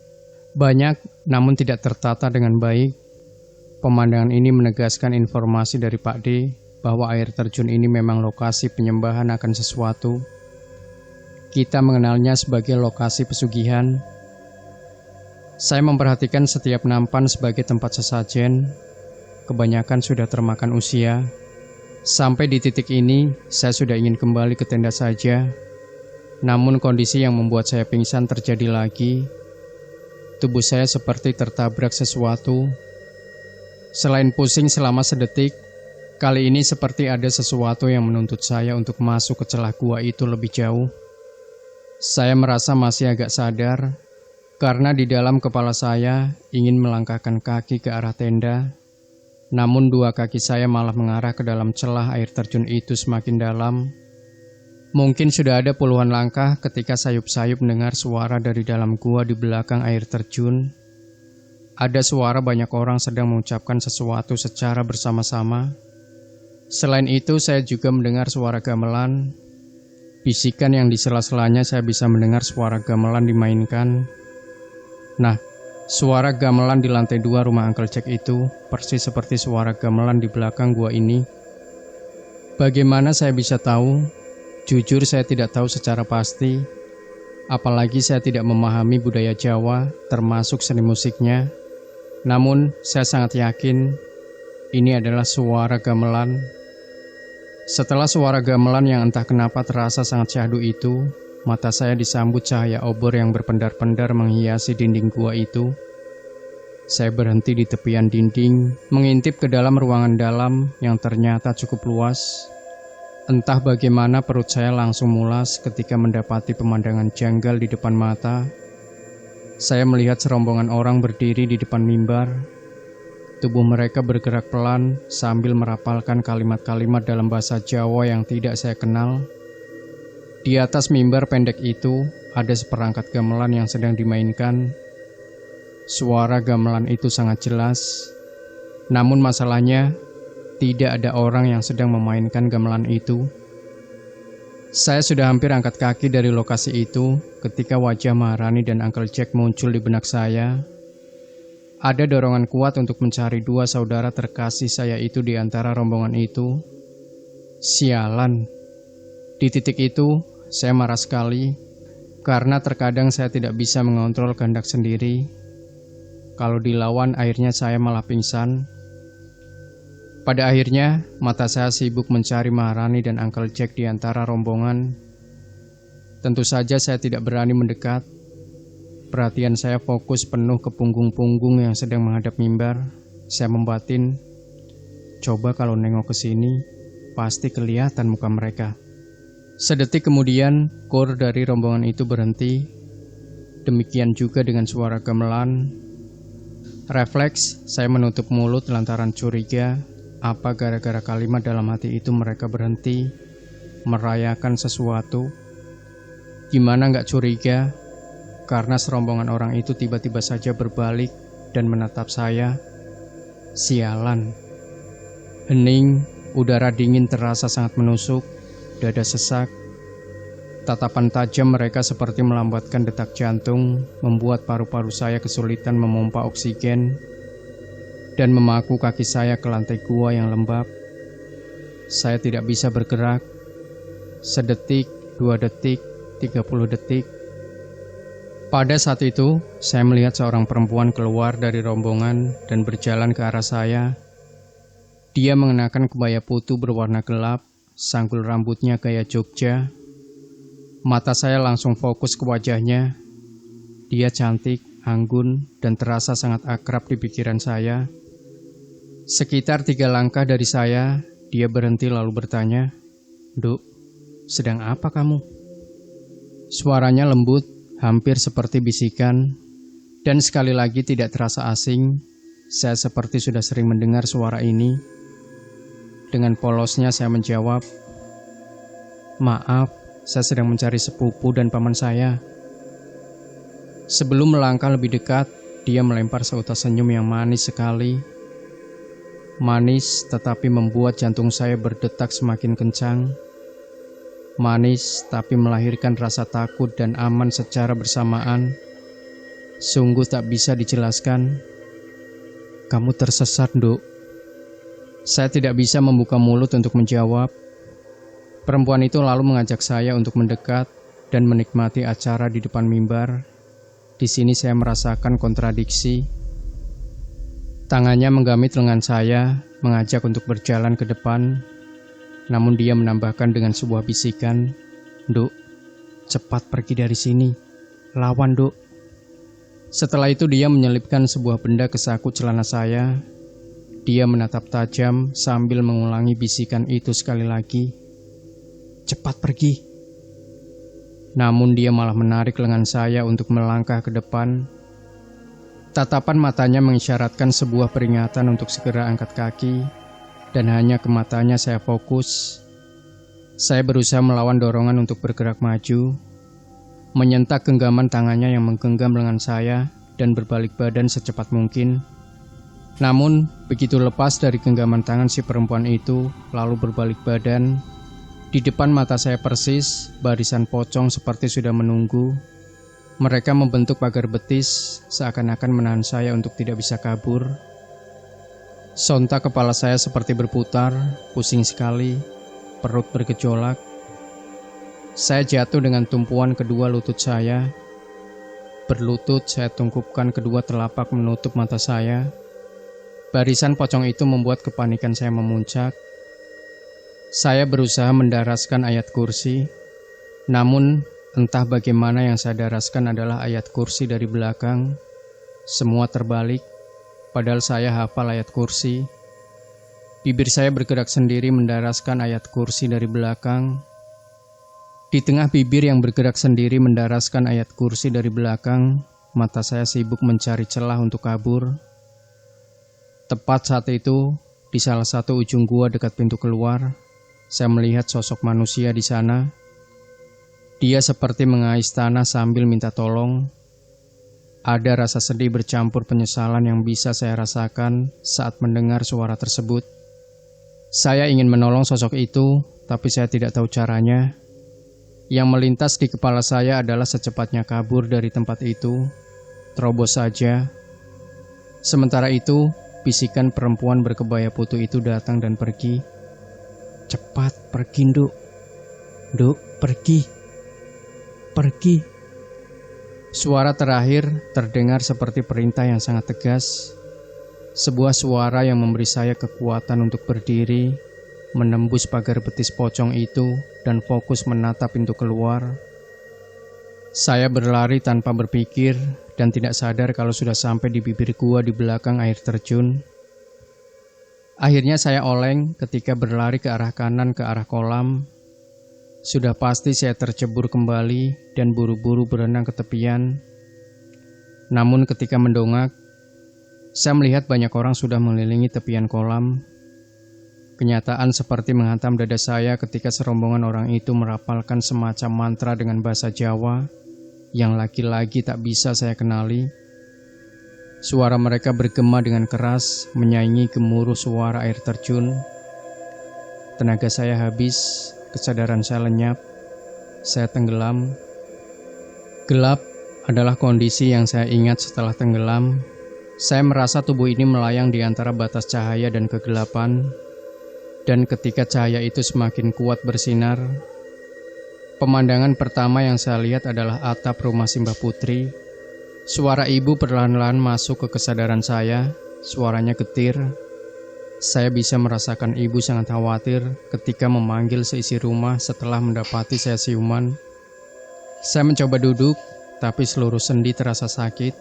S1: banyak namun tidak tertata dengan baik. Pemandangan ini menegaskan informasi dari Pak D bahwa air terjun ini memang lokasi penyembahan akan sesuatu. Kita mengenalnya sebagai lokasi pesugihan. Saya memperhatikan setiap nampan sebagai tempat sesajen. Kebanyakan sudah termakan usia. Sampai di titik ini, saya sudah ingin kembali ke tenda saja. Namun kondisi yang membuat saya pingsan terjadi lagi. Tubuh saya seperti tertabrak sesuatu. Selain pusing selama sedetik, kali ini seperti ada sesuatu yang menuntut saya untuk masuk ke celah gua itu lebih jauh. Saya merasa masih agak sadar, karena di dalam kepala saya ingin melangkahkan kaki ke arah tenda. Namun dua kaki saya malah mengarah ke dalam celah air terjun itu semakin dalam. Mungkin sudah ada puluhan langkah ketika sayup-sayup mendengar suara dari dalam gua di belakang air terjun. Ada suara banyak orang sedang mengucapkan sesuatu secara bersama-sama. Selain itu, saya juga mendengar suara gamelan. Bisikan yang di sela-selanya saya bisa mendengar suara gamelan dimainkan. Nah, suara gamelan di lantai 2 rumah Uncle Jack itu persis seperti suara gamelan di belakang gua ini. Bagaimana saya bisa tahu? Jujur saya tidak tahu secara pasti. Apalagi saya tidak memahami budaya Jawa, termasuk seni musiknya. Namun, saya sangat yakin ini adalah suara gamelan. Setelah suara gamelan yang entah kenapa terasa sangat syahdu itu, mata saya disambut cahaya obor yang berpendar-pendar menghiasi dinding gua itu. Saya berhenti di tepian dinding, mengintip ke dalam ruangan dalam yang ternyata cukup luas. Entah bagaimana perut saya langsung mulas ketika mendapati pemandangan janggal di depan mata. Saya melihat serombongan orang berdiri di depan mimbar. Tubuh mereka bergerak pelan sambil merapalkan kalimat-kalimat dalam bahasa Jawa yang tidak saya kenal. Di atas mimbar pendek itu ada seperangkat gamelan yang sedang dimainkan. Suara gamelan itu sangat jelas. Namun masalahnya, tidak ada orang yang sedang memainkan gamelan itu. Saya sudah hampir angkat kaki dari lokasi itu ketika wajah Maharani dan Uncle Jack muncul di benak saya. Ada dorongan kuat untuk mencari dua saudara terkasih saya itu di antara rombongan itu. Sialan. Di titik itu, saya marah sekali karena terkadang saya tidak bisa mengontrol kehendak sendiri. Kalau dilawan, akhirnya saya malah pingsan. Pada akhirnya, mata saya sibuk mencari Maharani dan Uncle Jack di antara rombongan. Tentu saja saya tidak berani mendekat. Perhatian saya fokus penuh ke punggung-punggung yang sedang menghadap mimbar. Saya membatin, coba kalau nengok ke sini, pasti kelihatan muka mereka. Sedetik kemudian, kor dari rombongan itu berhenti. Demikian juga dengan suara gamelan. Refleks, saya menutup mulut lantaran curiga. Apa gara-gara kalimat dalam hati itu mereka berhenti merayakan sesuatu? Gimana nggak curiga? Karena serombongan orang itu tiba-tiba saja berbalik dan menatap saya. Sialan. Hening, udara dingin terasa sangat menusuk, dada sesak. Tatapan tajam mereka seperti melambatkan detak jantung, membuat paru-paru saya kesulitan memompa oksigen, dan memaku kaki saya ke lantai gua yang lembab. Saya tidak bisa bergerak. Sedetik, 2 detik, 30 detik. Pada saat itu, saya melihat seorang perempuan keluar dari rombongan dan berjalan ke arah saya. Dia mengenakan kebaya putu berwarna gelap, sanggul rambutnya gaya Jogja. Mata saya langsung fokus ke wajahnya. Dia cantik, anggun, dan terasa sangat akrab di pikiran saya. Sekitar 3 langkah dari saya, dia berhenti lalu bertanya, "Duk, sedang apa kamu?" Suaranya lembut, hampir seperti bisikan, dan sekali lagi tidak terasa asing. Saya seperti sudah sering mendengar suara ini. Dengan polosnya saya menjawab, "Maaf, saya sedang mencari sepupu dan paman saya." Sebelum melangkah lebih dekat, dia melempar seutas senyum yang manis sekali. Manis tetapi membuat jantung saya berdetak semakin kencang. Manis tapi melahirkan rasa takut dan aman secara bersamaan. Sungguh tak bisa dijelaskan. Kamu tersesat, Nduk. Saya tidak bisa membuka mulut untuk menjawab. Perempuan itu lalu mengajak saya untuk mendekat dan menikmati acara di depan mimbar. Di sini saya merasakan kontradiksi. Tangannya menggamit lengan saya, mengajak untuk berjalan ke depan. Namun dia menambahkan dengan sebuah bisikan, "Nduk, cepat pergi dari sini. Lawan, Nduk." Setelah itu dia menyelipkan sebuah benda ke saku celana saya. Dia menatap tajam sambil mengulangi bisikan itu sekali lagi. "Cepat pergi." Namun dia malah menarik lengan saya untuk melangkah ke depan. Tatapan matanya mengisyaratkan sebuah peringatan untuk segera angkat kaki, dan hanya ke matanya saya fokus. Saya berusaha melawan dorongan untuk bergerak maju, menyentak genggaman tangannya yang menggenggam lengan saya, dan berbalik badan secepat mungkin. Namun, begitu lepas dari genggaman tangan si perempuan itu, lalu berbalik badan, di depan mata saya persis, barisan pocong seperti sudah menunggu. Mereka membentuk pagar betis, seakan-akan menahan saya untuk tidak bisa kabur. Sontak kepala saya seperti berputar, pusing sekali, perut bergejolak. Saya jatuh dengan tumpuan kedua lutut saya. Berlutut saya tungkupkan kedua telapak menutup mata saya. Barisan pocong itu membuat kepanikan saya memuncak. Saya berusaha mendaraskan ayat kursi, namun entah bagaimana yang saya daraskan adalah ayat kursi dari belakang. Semua terbalik, padahal saya hafal ayat kursi. Bibir saya bergerak sendiri mendaraskan ayat kursi dari belakang. Di tengah bibir yang bergerak sendiri mendaraskan ayat kursi dari belakang, mata saya sibuk mencari celah untuk kabur. Tepat saat itu, di salah satu ujung gua dekat pintu keluar, saya melihat sosok manusia di sana. Dia seperti mengais tanah sambil minta tolong. Ada rasa sedih bercampur penyesalan yang bisa saya rasakan saat mendengar suara tersebut. Saya ingin menolong sosok itu, tapi saya tidak tahu caranya. Yang melintas di kepala saya adalah secepatnya kabur dari tempat itu, terobos saja. Sementara itu, bisikan perempuan berkebaya putih itu datang dan pergi. "Cepat pergi, Nduk. Nduk, pergi. Pergi." Suara terakhir terdengar seperti perintah yang sangat tegas. Sebuah suara yang memberi saya kekuatan untuk berdiri, menembus pagar betis pocong itu, dan fokus menatap pintu keluar. Saya berlari tanpa berpikir dan tidak sadar kalau sudah sampai di bibir gua di belakang air terjun. Akhirnya saya oleng ketika berlari ke arah kanan ke arah kolam. Sudah pasti saya tercebur kembali dan buru-buru berenang ke tepian. Namun ketika mendongak, saya melihat banyak orang sudah mengelilingi tepian kolam. Kenyataan seperti menghantam dada saya ketika serombongan orang itu merapalkan semacam mantra dengan bahasa Jawa yang lagi-lagi tak bisa saya kenali. Suara mereka bergema dengan keras, menyaingi gemuruh suara air terjun. Tenaga saya habis, kesadaran saya lenyap, saya tenggelam. Gelap adalah kondisi yang saya ingat setelah tenggelam. Saya merasa tubuh ini melayang di antara batas cahaya dan kegelapan. Dan ketika cahaya itu semakin kuat bersinar, pemandangan pertama yang saya lihat adalah atap rumah Simbah Putri. Suara ibu perlahan-lahan masuk ke kesadaran saya, suaranya getir. Saya bisa merasakan ibu sangat khawatir ketika memanggil seisi rumah setelah mendapati saya siuman. Saya mencoba duduk, tapi seluruh sendi terasa sakit.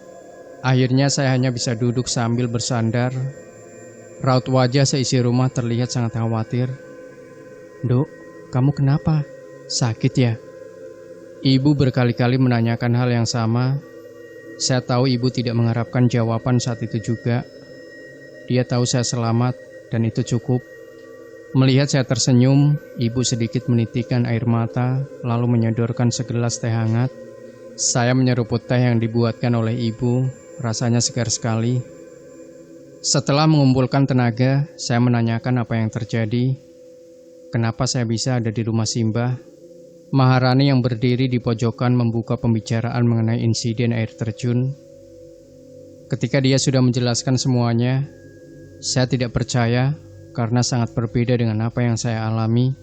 S1: Akhirnya saya hanya bisa duduk sambil bersandar. Raut wajah seisi rumah terlihat sangat khawatir. "Nduk, kamu kenapa? Sakit ya?" Ibu berkali-kali menanyakan hal yang sama. Saya tahu ibu tidak mengharapkan jawaban saat itu juga. Dia tahu saya selamat dan itu cukup. Melihat saya tersenyum, ibu sedikit menitikkan air mata lalu menyodorkan segelas teh hangat. Saya menyeruput teh yang dibuatkan oleh ibu, rasanya segar sekali. Setelah mengumpulkan tenaga, saya menanyakan apa yang terjadi. Kenapa saya bisa ada di rumah Simbah? Maharani yang berdiri di pojokan membuka pembicaraan mengenai insiden air terjun. Ketika dia sudah menjelaskan semuanya, saya tidak percaya karena sangat berbeda dengan apa yang saya alami.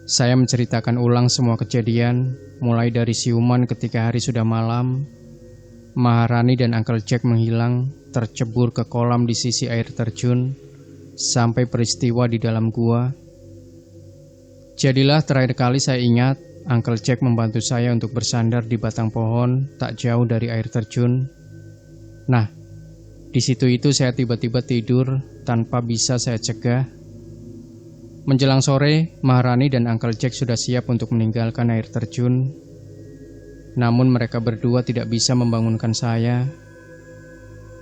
S1: Saya menceritakan ulang semua kejadian, mulai dari siuman ketika hari sudah malam, Maharani dan Uncle Jack menghilang, tercebur ke kolam di sisi air terjun, sampai peristiwa di dalam gua. Jadilah terakhir kali saya ingat, Uncle Jack membantu saya untuk bersandar di batang pohon tak jauh dari air terjun. Nah, di situ itu saya tiba-tiba tidur tanpa bisa saya cegah. Menjelang sore, Maharani dan Uncle Jack sudah siap untuk meninggalkan air terjun. Namun mereka berdua tidak bisa membangunkan saya.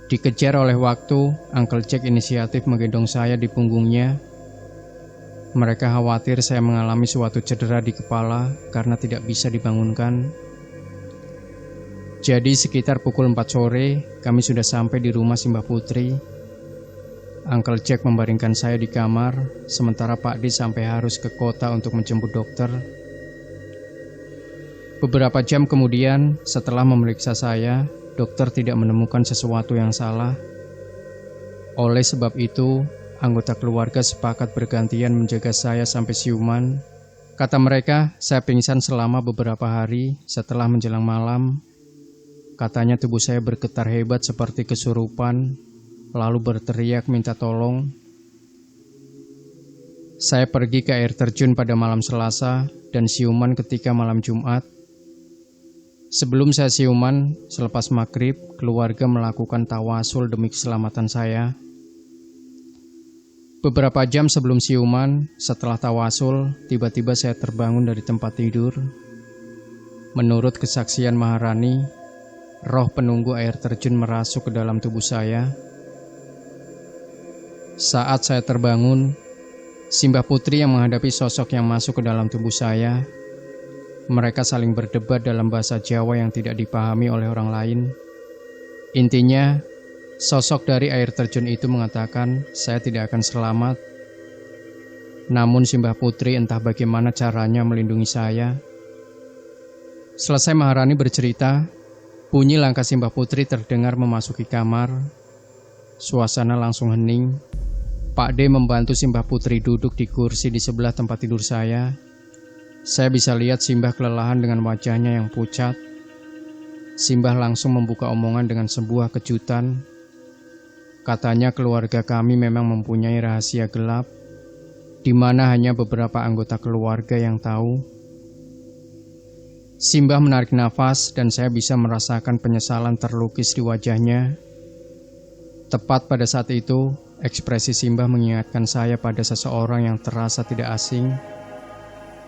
S1: Dikejar oleh waktu, Uncle Jack inisiatif menggendong saya di punggungnya. Mereka khawatir saya mengalami suatu cedera di kepala karena tidak bisa dibangunkan. Jadi sekitar pukul 4 sore, kami sudah sampai di rumah Simbah Putri. Uncle Jack membaringkan saya di kamar, sementara Pak D sampai harus ke kota untuk menjemput dokter. Beberapa jam kemudian, setelah memeriksa saya, dokter tidak menemukan sesuatu yang salah. Oleh sebab itu, anggota keluarga sepakat bergantian menjaga saya sampai siuman. Kata mereka, saya pingsan selama beberapa hari setelah menjelang malam. Katanya tubuh saya bergetar hebat seperti kesurupan, lalu berteriak minta tolong. Saya pergi ke air terjun pada malam Selasa dan siuman ketika malam Jumat. Sebelum saya siuman, selepas maghrib, keluarga melakukan tawasul demi keselamatan saya. Beberapa jam sebelum siuman, setelah tawasul, tiba-tiba saya terbangun dari tempat tidur. Menurut kesaksian Maharani, roh penunggu air terjun merasuk ke dalam tubuh saya. Saat saya terbangun, Simbah Putri yang menghadapi sosok yang masuk ke dalam tubuh saya. Mereka saling berdebat dalam bahasa Jawa yang tidak dipahami oleh orang lain. Intinya, sosok dari air terjun itu mengatakan saya tidak akan selamat. Namun Simbah Putri entah bagaimana caranya melindungi saya. Selesai Maharani bercerita, bunyi langkah Simbah Putri terdengar memasuki kamar. Suasana langsung hening. Pak D membantu Simbah Putri duduk di kursi di sebelah tempat tidur saya. Saya bisa lihat Simbah kelelahan dengan wajahnya yang pucat. Simbah langsung membuka omongan dengan sebuah kejutan. Katanya keluarga kami memang mempunyai rahasia gelap, di mana hanya beberapa anggota keluarga yang tahu. Simbah menarik nafas dan saya bisa merasakan penyesalan terlukis di wajahnya. Tepat pada saat itu, ekspresi Simbah mengingatkan saya pada seseorang yang terasa tidak asing.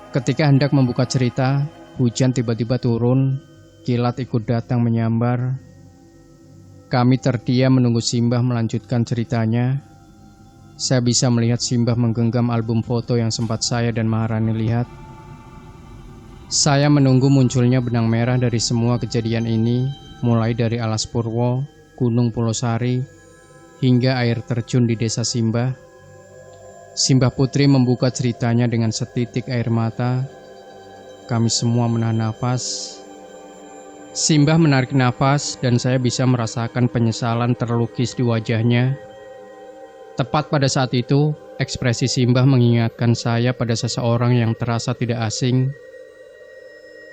S1: Ketika hendak membuka cerita, hujan tiba-tiba turun, kilat ikut datang menyambar. Kami terdiam menunggu Simbah melanjutkan ceritanya. Saya bisa melihat Simbah menggenggam album foto yang sempat saya dan Maharani lihat. Saya menunggu munculnya benang merah dari semua kejadian ini, mulai dari Alas Purwo, Gunung Pulosari, hingga air terjun di desa Simbah. Simbah Putri membuka ceritanya dengan setitik air mata. Kami semua menahan nafas. Simbah menarik nafas dan saya bisa merasakan penyesalan terlukis di wajahnya. Tepat pada saat itu, ekspresi Simbah mengingatkan saya pada seseorang yang terasa tidak asing.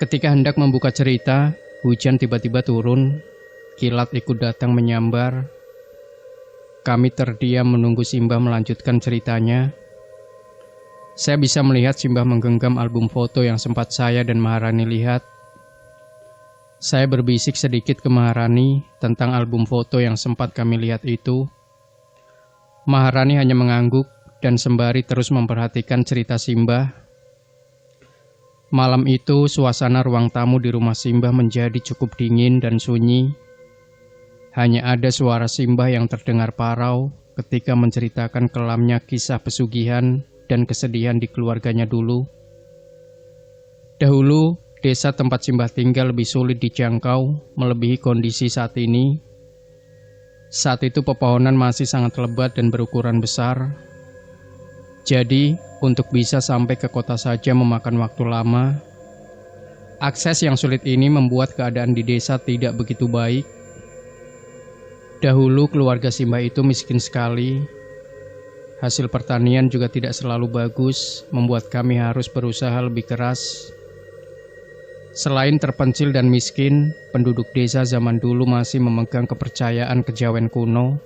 S1: Ketika hendak membuka cerita, hujan tiba-tiba turun, kilat ikut datang menyambar. Kami terdiam menunggu Simbah melanjutkan ceritanya. Saya bisa melihat Simbah menggenggam album foto yang sempat saya dan Maharani lihat. Saya berbisik sedikit ke Maharani tentang album foto yang sempat kami lihat itu. Maharani hanya mengangguk dan sembari terus memperhatikan cerita Simbah. Malam itu suasana ruang tamu di rumah Simbah menjadi cukup dingin dan sunyi. Hanya ada suara Simbah yang terdengar parau ketika menceritakan kelamnya kisah pesugihan dan kesedihan di keluarganya dulu. Dahulu, desa tempat Simbah tinggal lebih sulit dijangkau melebihi kondisi saat ini. Saat itu pepohonan masih sangat lebat dan berukuran besar. Jadi, untuk bisa sampai ke kota saja memakan waktu lama. Akses yang sulit ini membuat keadaan di desa tidak begitu baik. Dahulu keluarga Simbah itu miskin sekali. Hasil pertanian juga tidak selalu bagus, membuat kami harus berusaha lebih keras. Selain terpencil dan miskin, penduduk desa zaman dulu masih memegang kepercayaan kejawen kuno.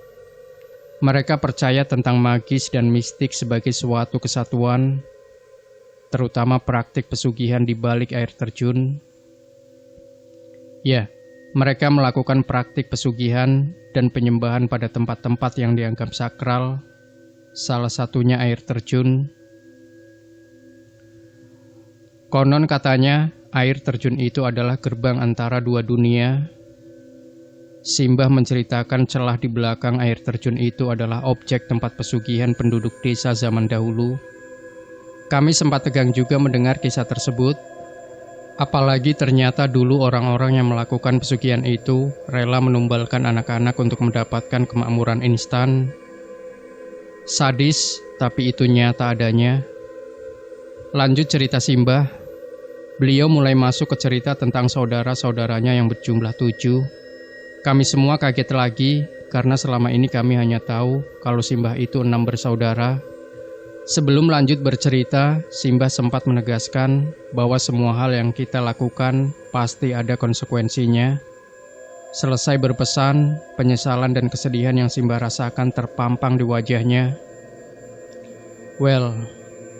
S1: Mereka percaya tentang magis dan mistik sebagai suatu kesatuan, terutama praktik pesugihan di balik air terjun. Ya, mereka melakukan praktik pesugihan dan penyembahan pada tempat-tempat yang dianggap sakral, salah satunya air terjun. Konon katanya, air terjun itu adalah gerbang antara dua dunia. Simbah menceritakan celah di belakang air terjun itu adalah objek tempat pesugihan penduduk desa zaman dahulu. Kami sempat tegang juga mendengar kisah tersebut. Apalagi ternyata dulu orang-orang yang melakukan pesugihan itu rela menumbalkan anak-anak untuk mendapatkan kemakmuran instan. Sadis, tapi itu nyata adanya. Lanjut cerita Simbah. Beliau mulai masuk ke cerita tentang saudara-saudaranya yang berjumlah 7. Kami semua kaget lagi karena selama ini kami hanya tahu kalau Simbah itu 6 bersaudara. Sebelum lanjut bercerita, Simbah sempat menegaskan bahwa semua hal yang kita lakukan pasti ada konsekuensinya. Selesai berpesan, penyesalan dan kesedihan yang Simbah rasakan terpampang di wajahnya. Well,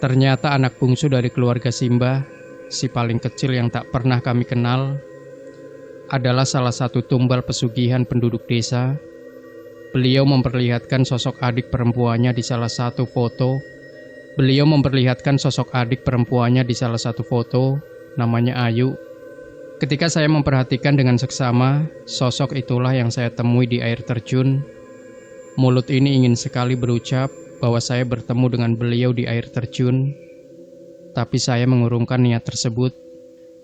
S1: ternyata anak bungsu dari keluarga Simbah, si paling kecil yang tak pernah kami kenal, adalah salah satu tumbal pesugihan penduduk desa. Beliau memperlihatkan sosok adik perempuannya di salah satu foto. Namanya Ayu. Ketika saya memperhatikan dengan seksama, sosok itulah yang saya temui di air terjun. Mulut ini ingin sekali berucap bahwa saya bertemu dengan beliau di air terjun. Tapi saya mengurungkan niat tersebut.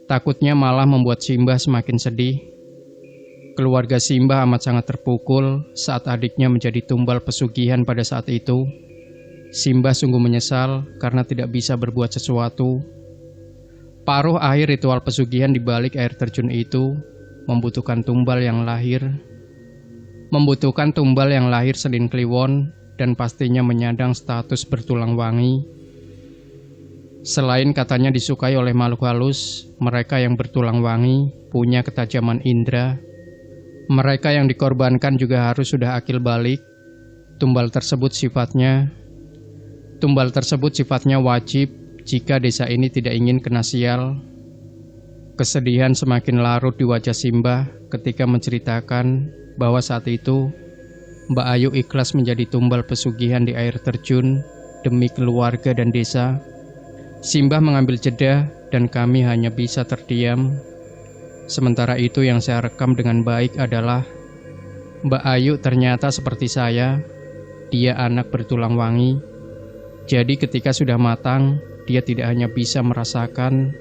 S1: Takutnya malah membuat Simbah semakin sedih. Keluarga Simbah amat sangat terpukul saat adiknya menjadi tumbal pesugihan pada saat itu. Simbah sungguh menyesal karena tidak bisa berbuat sesuatu. Paruh akhir ritual pesugihan di balik air terjun itu membutuhkan tumbal yang lahir Senin Kliwon dan pastinya menyandang status bertulang wangi. Selain katanya disukai oleh makhluk halus, mereka yang bertulang wangi punya ketajaman indera. Mereka yang dikorbankan juga harus sudah akil balik. Tumbal tersebut sifatnya wajib jika desa ini tidak ingin kena sial. Kesedihan semakin larut di wajah Simbah ketika menceritakan bahwa saat itu Mbak Ayu ikhlas menjadi tumbal pesugihan di air terjun demi keluarga dan desa. Simbah mengambil jeda dan kami hanya bisa terdiam. Sementara itu yang saya rekam dengan baik adalah Mbak Ayu ternyata seperti saya. Dia anak bertulang wangi. Jadi ketika sudah matang, dia tidak hanya bisa merasakan,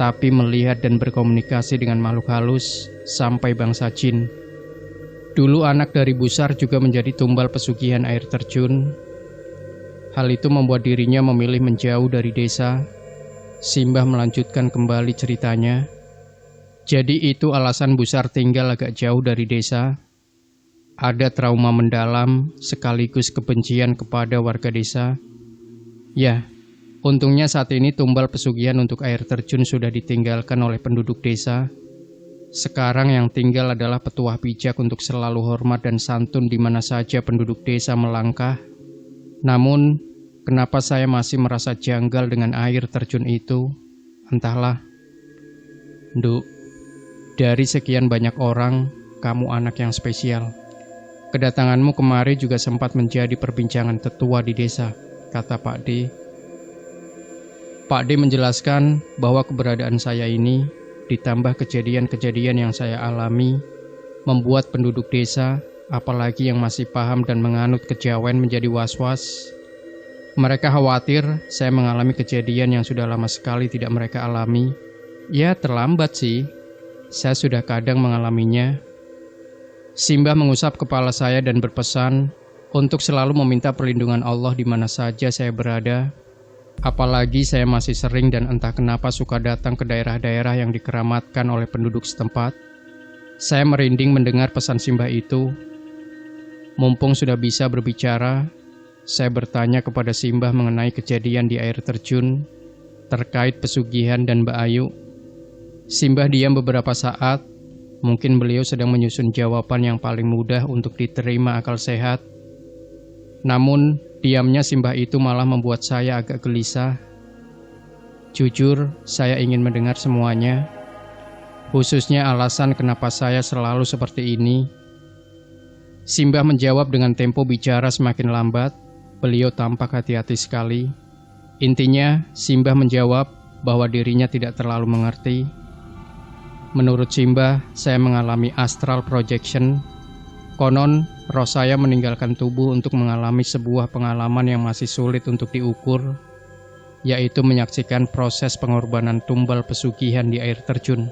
S1: tapi melihat dan berkomunikasi dengan makhluk halus sampai bangsa jin. Dulu anak dari Busar juga menjadi tumbal pesugihan air terjun. Hal itu membuat dirinya memilih menjauh dari desa. Simbah melanjutkan kembali ceritanya. Jadi itu alasan Busar tinggal agak jauh dari desa. Ada trauma mendalam sekaligus kebencian kepada warga desa. Ya, untungnya saat ini tumbal pesugihan untuk air terjun sudah ditinggalkan oleh penduduk desa. Sekarang yang tinggal adalah petuah bijak untuk selalu hormat dan santun di mana saja penduduk desa melangkah. Namun, kenapa saya masih merasa janggal dengan air terjun itu? Entahlah. Nduk, dari sekian banyak orang, kamu anak yang spesial. Kedatanganmu kemari juga sempat menjadi perbincangan tetua di desa, kata Pak D. Pak D menjelaskan bahwa keberadaan saya ini, ditambah kejadian-kejadian yang saya alami, membuat penduduk desa, apalagi yang masih paham dan menganut kejawen menjadi was-was. Mereka khawatir saya mengalami kejadian yang sudah lama sekali tidak mereka alami, Ya, terlambat sih. Saya sudah kadang mengalaminya. Simbah mengusap kepala saya dan berpesan untuk selalu meminta perlindungan Allah di mana saja saya berada. Apalagi saya masih sering dan entah kenapa suka datang ke daerah-daerah yang dikeramatkan oleh penduduk setempat. Saya merinding mendengar pesan Simbah itu. Mumpung sudah bisa berbicara, saya bertanya kepada Simbah mengenai kejadian di air terjun terkait pesugihan dan Mbak Ayu. Simbah diam beberapa saat. Mungkin beliau sedang menyusun jawaban yang paling mudah untuk diterima akal sehat. Namun, diamnya Simbah itu malah membuat saya agak gelisah. Jujur, saya ingin mendengar semuanya, khususnya alasan kenapa saya selalu seperti ini. Simbah menjawab dengan tempo bicara semakin lambat. Beliau tampak hati-hati sekali. Intinya, Simbah menjawab bahwa dirinya tidak terlalu mengerti. Menurut Simbah, saya mengalami astral projection. Konon, roh saya meninggalkan tubuh untuk mengalami sebuah pengalaman yang masih sulit untuk diukur, yaitu menyaksikan proses pengorbanan tumbal pesugihan di air terjun.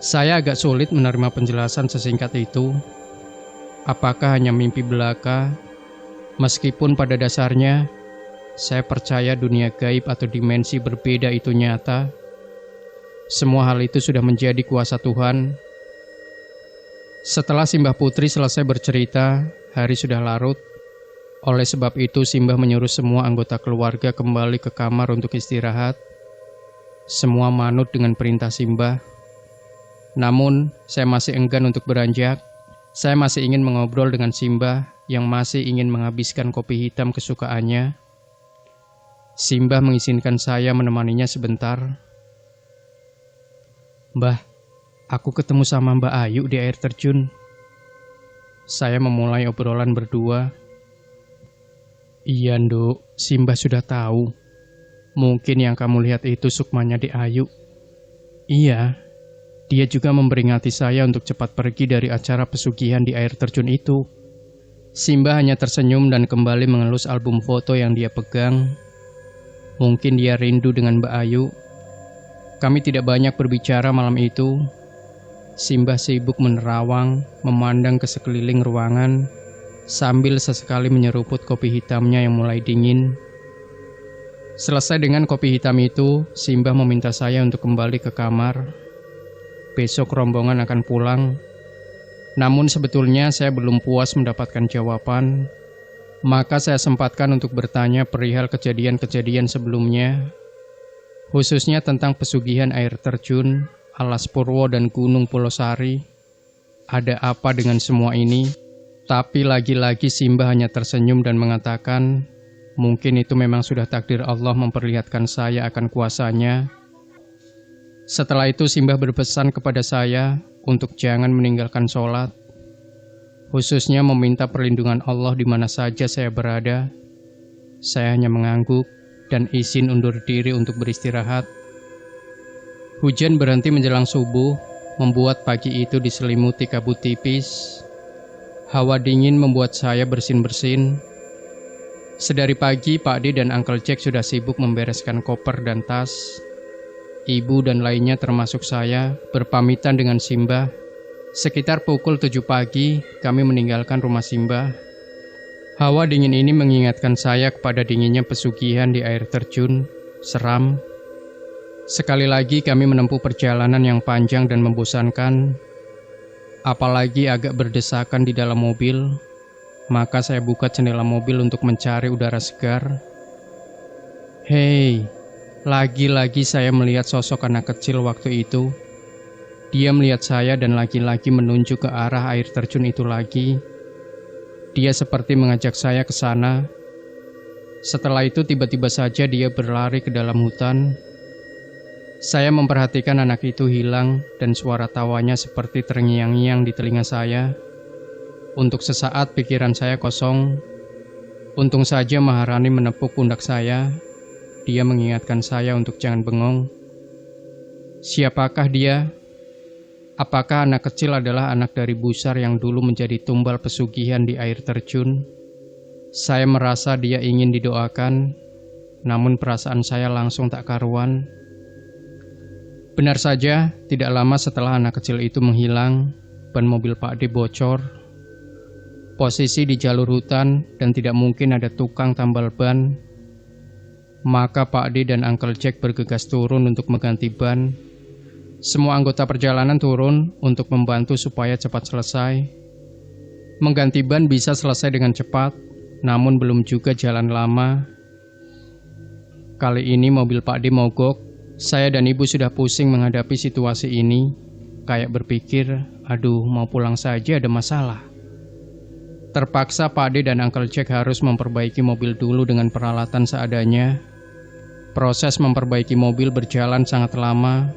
S1: Saya agak sulit menerima penjelasan sesingkat itu. Apakah hanya mimpi belaka? Meskipun pada dasarnya, saya percaya dunia gaib atau dimensi berbeda itu nyata. Semua hal itu sudah menjadi kuasa Tuhan. Setelah Simbah Putri selesai bercerita, hari sudah larut. Oleh sebab itu, Simbah menyuruh semua anggota keluarga kembali ke kamar untuk istirahat. Semua manut dengan perintah Simbah. Namun, saya masih enggan untuk beranjak. Saya masih ingin mengobrol dengan Simbah yang masih ingin menghabiskan kopi hitam kesukaannya. Simbah mengizinkan saya menemaninya sebentar. "Mbah, aku ketemu sama Mbak Ayu di air terjun." Saya memulai obrolan berdua. "Iya, Nduk, Simbah sudah tahu. Mungkin yang kamu lihat itu sukmanya di Ayu." "Iya, dia juga memperingati saya untuk cepat pergi dari acara pesugihan di air terjun itu." Simbah hanya tersenyum dan kembali mengelus album foto yang dia pegang. Mungkin dia rindu dengan Mbak Ayu. Kami tidak banyak berbicara malam itu. Simbah sibuk menerawang, memandang ke sekeliling ruangan, sambil sesekali menyeruput kopi hitamnya yang mulai dingin. Selesai dengan kopi hitam itu, Simbah meminta saya untuk kembali ke kamar. Besok rombongan akan pulang. Namun sebetulnya saya belum puas mendapatkan jawaban. Maka saya sempatkan untuk bertanya perihal kejadian-kejadian sebelumnya, khususnya tentang pesugihan air terjun, Alas Purwo dan Gunung Pulosari. Ada apa dengan semua ini? Tapi lagi-lagi Simbah hanya tersenyum dan mengatakan, mungkin itu memang sudah takdir Allah memperlihatkan saya akan kuasanya. Setelah itu Simbah berpesan kepada saya untuk jangan meninggalkan sholat, khususnya meminta perlindungan Allah di mana saja saya berada. Saya hanya mengangguk dan izin undur diri untuk beristirahat. Hujan berhenti menjelang subuh, membuat pagi itu diselimuti kabut tipis. Hawa dingin membuat saya bersin-bersin. Sedari pagi, Pak D dan Uncle Jack sudah sibuk membereskan koper dan tas. Ibu dan lainnya termasuk saya berpamitan dengan Simbah. Sekitar pukul 7 pagi, kami meninggalkan rumah Simbah. Hawa dingin ini mengingatkan saya kepada dinginnya pesugihan di air terjun, seram. Sekali lagi kami menempuh perjalanan yang panjang dan membosankan. Apalagi agak berdesakan di dalam mobil, maka saya buka jendela mobil untuk mencari udara segar. Hei, lagi-lagi saya melihat sosok anak kecil waktu itu. Dia melihat saya dan lagi-lagi menunjuk ke arah air terjun itu lagi. Dia seperti mengajak saya ke sana. Setelah itu tiba-tiba saja dia berlari ke dalam hutan. Saya memperhatikan anak itu hilang dan suara tawanya seperti terngiang-ngiang di telinga saya. Untuk sesaat pikiran saya kosong. Untung saja Maharani menepuk pundak saya. Dia mengingatkan saya untuk jangan bengong. Siapakah dia? Apakah anak kecil adalah anak dari Busar yang dulu menjadi tumbal pesugihan di air terjun? Saya merasa dia ingin didoakan, namun perasaan saya langsung tak karuan. Benar saja, tidak lama setelah anak kecil itu menghilang, ban mobil Pak D bocor. Posisi di jalur hutan dan tidak mungkin ada tukang tambal ban. Maka Pak D dan Uncle Jack bergegas turun untuk mengganti ban. Semua anggota perjalanan turun untuk membantu supaya cepat selesai. Mengganti ban bisa selesai dengan cepat, namun belum juga jalan lama. Kali ini mobil Pak D mogok. Saya dan ibu sudah pusing menghadapi situasi ini. Kayak berpikir, aduh mau pulang saja ada masalah. Terpaksa Pak D dan Uncle Jack harus memperbaiki mobil dulu dengan peralatan seadanya. Proses memperbaiki mobil berjalan sangat lama.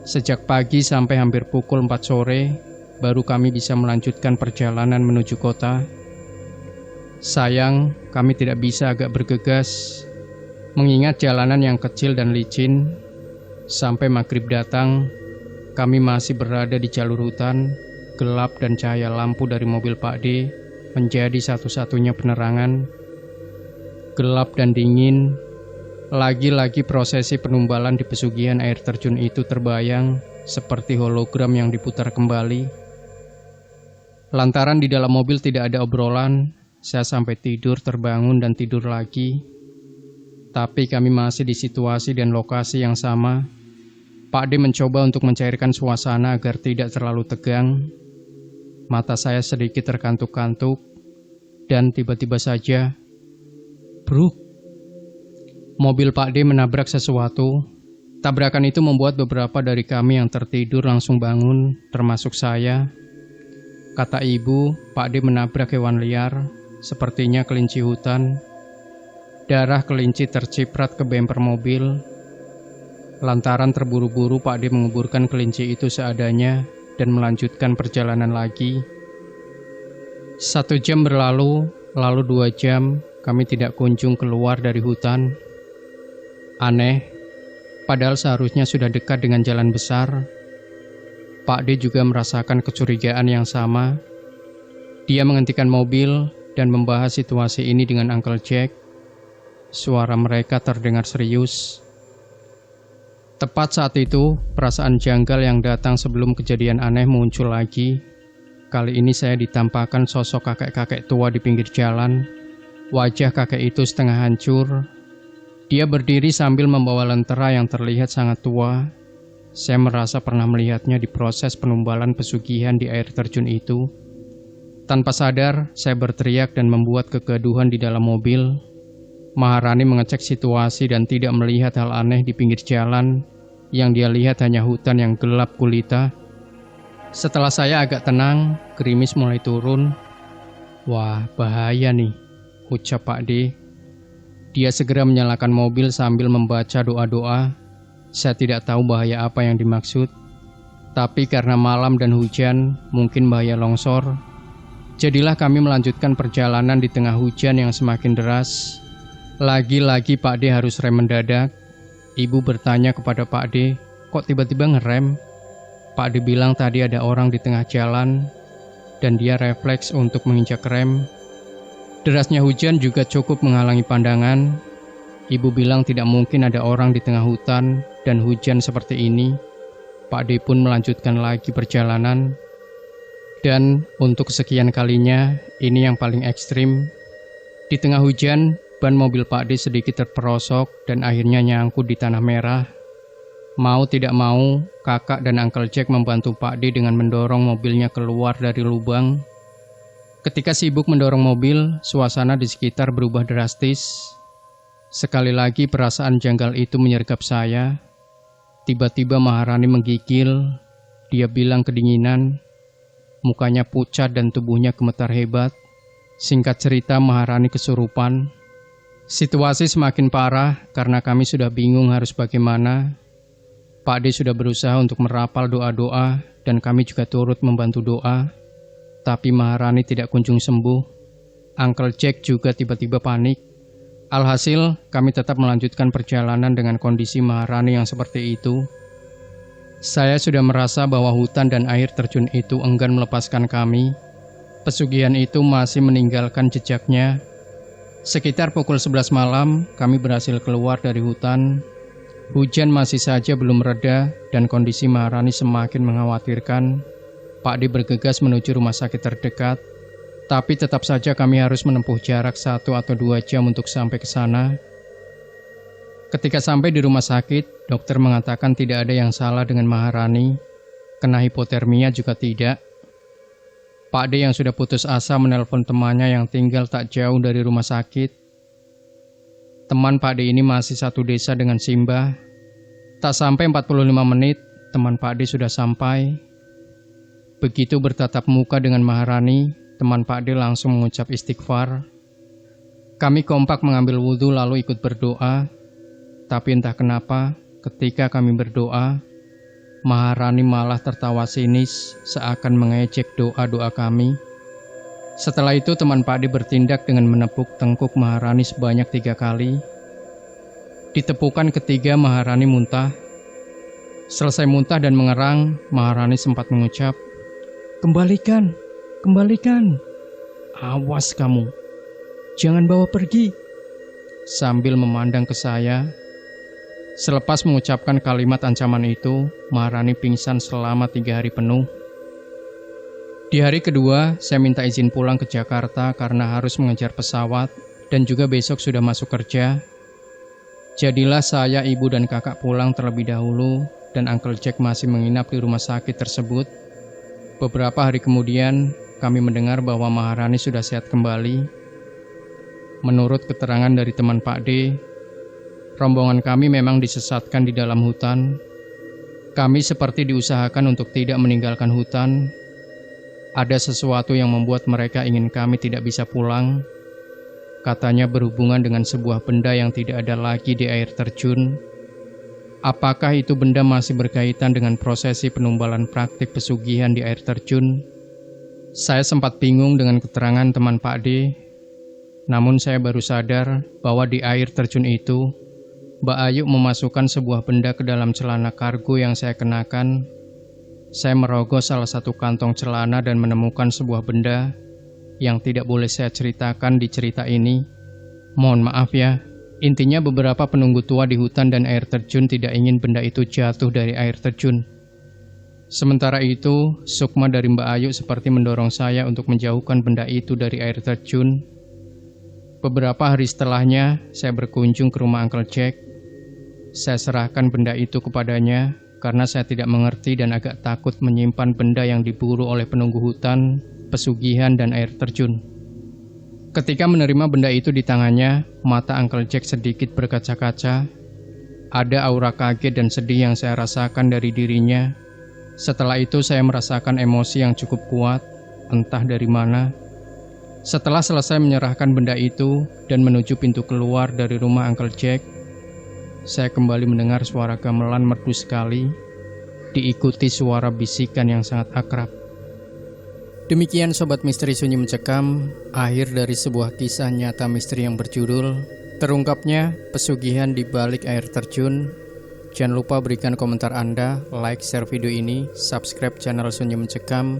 S1: Sejak pagi sampai hampir pukul 4 sore, baru kami bisa melanjutkan perjalanan menuju kota. Sayang, kami tidak bisa agak bergegas, mengingat jalanan yang kecil dan licin. Sampai maghrib datang, kami masih berada di jalur hutan, gelap dan cahaya lampu dari mobil Pak D menjadi satu-satunya penerangan. Gelap dan dingin, lagi-lagi prosesi penumbalan di pesugihan air terjun itu terbayang seperti hologram yang diputar kembali. Lantaran di dalam mobil tidak ada obrolan, saya sampai tidur terbangun dan tidur lagi. Tapi kami masih di situasi dan lokasi yang sama. Pak D mencoba untuk mencairkan suasana agar tidak terlalu tegang. Mata saya sedikit terkantuk-kantuk, dan tiba-tiba saja, bruk! Mobil Pak D menabrak sesuatu. Tabrakan itu membuat beberapa dari kami yang tertidur langsung bangun, termasuk saya. Kata ibu, Pak D menabrak hewan liar, sepertinya kelinci hutan. Darah kelinci terciprat ke bemper mobil. Lantaran terburu-buru, Pak D menguburkan kelinci itu seadanya dan melanjutkan perjalanan lagi. 1 jam berlalu, lalu 2 jam, kami tidak kunjung keluar dari hutan. Aneh, padahal seharusnya sudah dekat dengan jalan besar. Pak D juga merasakan kecurigaan yang sama. Dia menghentikan mobil dan membahas situasi ini dengan Uncle Jack. Suara mereka terdengar serius. Tepat saat itu, perasaan janggal yang datang sebelum kejadian aneh muncul lagi. Kali ini saya ditampakkan sosok kakek-kakek tua di pinggir jalan. Wajah kakek itu setengah hancur. Dia berdiri sambil membawa lentera yang terlihat sangat tua. Saya merasa pernah melihatnya di proses penumbalan pesugihan di air terjun itu. Tanpa sadar, saya berteriak dan membuat kegaduhan di dalam mobil. Maharani mengecek situasi dan tidak melihat hal aneh di pinggir jalan. Yang dia lihat hanya hutan yang gelap gulita. Setelah saya agak tenang, gerimis mulai turun. Wah, bahaya nih, ucap Pak D. Dia segera menyalakan mobil sambil membaca doa-doa. Saya tidak tahu bahaya apa yang dimaksud. Tapi karena malam dan hujan, mungkin bahaya longsor. Jadilah kami melanjutkan perjalanan di tengah hujan yang semakin deras. Lagi-lagi Pak D harus rem mendadak. Ibu bertanya kepada Pak D, kok tiba-tiba ngerem? Pak D bilang tadi ada orang di tengah jalan, dan dia refleks untuk menginjak rem. Derasnya hujan juga cukup menghalangi pandangan. Ibu bilang tidak mungkin ada orang di tengah hutan dan hujan seperti ini. Pak D pun melanjutkan lagi perjalanan. Dan untuk kesekian kalinya, ini yang paling ekstrim. Di tengah hujan, ban mobil Pak D sedikit terperosok dan akhirnya nyangkut di tanah merah. Mau tidak mau, kakak dan Uncle Jack membantu Pak D dengan mendorong mobilnya keluar dari lubang. Ketika sibuk mendorong mobil, suasana di sekitar berubah drastis. Sekali lagi perasaan janggal itu menyergap saya. Tiba-tiba Maharani menggigil. Dia bilang kedinginan. Mukanya pucat dan tubuhnya gemetar hebat. Singkat cerita, Maharani kesurupan. Situasi semakin parah karena kami sudah bingung harus bagaimana. Pak D sudah berusaha untuk merapal doa-doa dan kami juga turut membantu doa. Tapi Maharani tidak kunjung sembuh. Uncle Jack juga tiba-tiba panik. Alhasil, kami tetap melanjutkan perjalanan dengan kondisi Maharani yang seperti itu. Saya sudah merasa bahwa hutan dan air terjun itu enggan melepaskan kami. Pesugihan itu masih meninggalkan jejaknya. Sekitar pukul 11 malam, kami berhasil keluar dari hutan. Hujan masih saja belum reda dan kondisi Maharani semakin mengkhawatirkan. Pak D bergegas menuju rumah sakit terdekat, tapi tetap saja kami harus menempuh jarak 1 atau 2 jam untuk sampai ke sana. Ketika sampai di rumah sakit, dokter mengatakan tidak ada yang salah dengan Maharani, kena hipotermia juga tidak. Pak D yang sudah putus asa menelpon temannya yang tinggal tak jauh dari rumah sakit. Teman Pak D ini masih satu desa dengan Simbah. Tak sampai 45 menit, teman Pak D sudah sampai. Begitu bertatap muka dengan Maharani, teman Pak D langsung mengucap istighfar. Kami kompak mengambil wudhu lalu ikut berdoa. Tapi entah kenapa, ketika kami berdoa, Maharani malah tertawa sinis seakan mengejek doa-doa kami. Setelah itu teman Pak D bertindak dengan menepuk tengkuk Maharani sebanyak 3 kali. Di tepukan ketiga Maharani muntah. Selesai muntah dan mengerang, Maharani sempat mengucap, "Kembalikan, kembalikan. Awas kamu, jangan bawa pergi." Sambil memandang ke saya. Selepas mengucapkan kalimat ancaman itu, Maharani pingsan selama 3 hari penuh. Di hari kedua, saya minta izin pulang ke Jakarta karena harus mengejar pesawat dan juga besok sudah masuk kerja. Jadilah saya, ibu dan kakak pulang terlebih dahulu dan Uncle Jack masih menginap di rumah sakit tersebut. Beberapa hari kemudian, kami mendengar bahwa Maharani sudah sehat kembali. Menurut keterangan dari teman Pak D, rombongan kami memang disesatkan di dalam hutan. Kami seperti diusahakan untuk tidak meninggalkan hutan. Ada sesuatu yang membuat mereka ingin kami tidak bisa pulang. Katanya berhubungan dengan sebuah benda yang tidak ada lagi di air terjun. Apakah itu benda masih berkaitan dengan prosesi penumbalan praktik pesugihan di air terjun? Saya sempat bingung dengan keterangan teman Pak D. Namun saya baru sadar bahwa di air terjun itu, Mbak Ayu memasukkan sebuah benda ke dalam celana kargo yang saya kenakan. Saya merogoh salah satu kantong celana dan menemukan sebuah benda yang tidak boleh saya ceritakan di cerita ini. Mohon maaf ya, intinya beberapa penunggu tua di hutan dan air terjun tidak ingin benda itu jatuh dari air terjun. Sementara itu, sukma dari Mbak Ayu seperti mendorong saya untuk menjauhkan benda itu dari air terjun. Beberapa hari setelahnya, saya berkunjung ke rumah Uncle Jack. Saya serahkan benda itu kepadanya karena saya tidak mengerti dan agak takut menyimpan benda yang diburu oleh penunggu hutan, pesugihan, dan air terjun. Ketika menerima benda itu di tangannya, mata Uncle Jack sedikit berkaca-kaca. Ada aura kaget dan sedih yang saya rasakan dari dirinya. Setelah itu saya merasakan emosi yang cukup kuat, entah dari mana. Setelah selesai menyerahkan benda itu dan menuju pintu keluar dari rumah Uncle Jack, saya kembali mendengar suara gamelan merdu sekali, diikuti suara bisikan yang sangat akrab. Demikian Sobat Misteri Sunyi Mencekam, akhir dari sebuah kisah nyata misteri yang berjudul Terungkapnya Pesugihan di Balik Air Terjun. Jangan lupa berikan komentar Anda, like, share video ini, subscribe channel Sunyi Mencekam,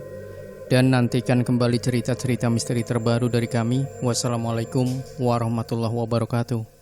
S1: dan nantikan kembali cerita-cerita misteri terbaru dari kami. Wassalamualaikum warahmatullahi wabarakatuh.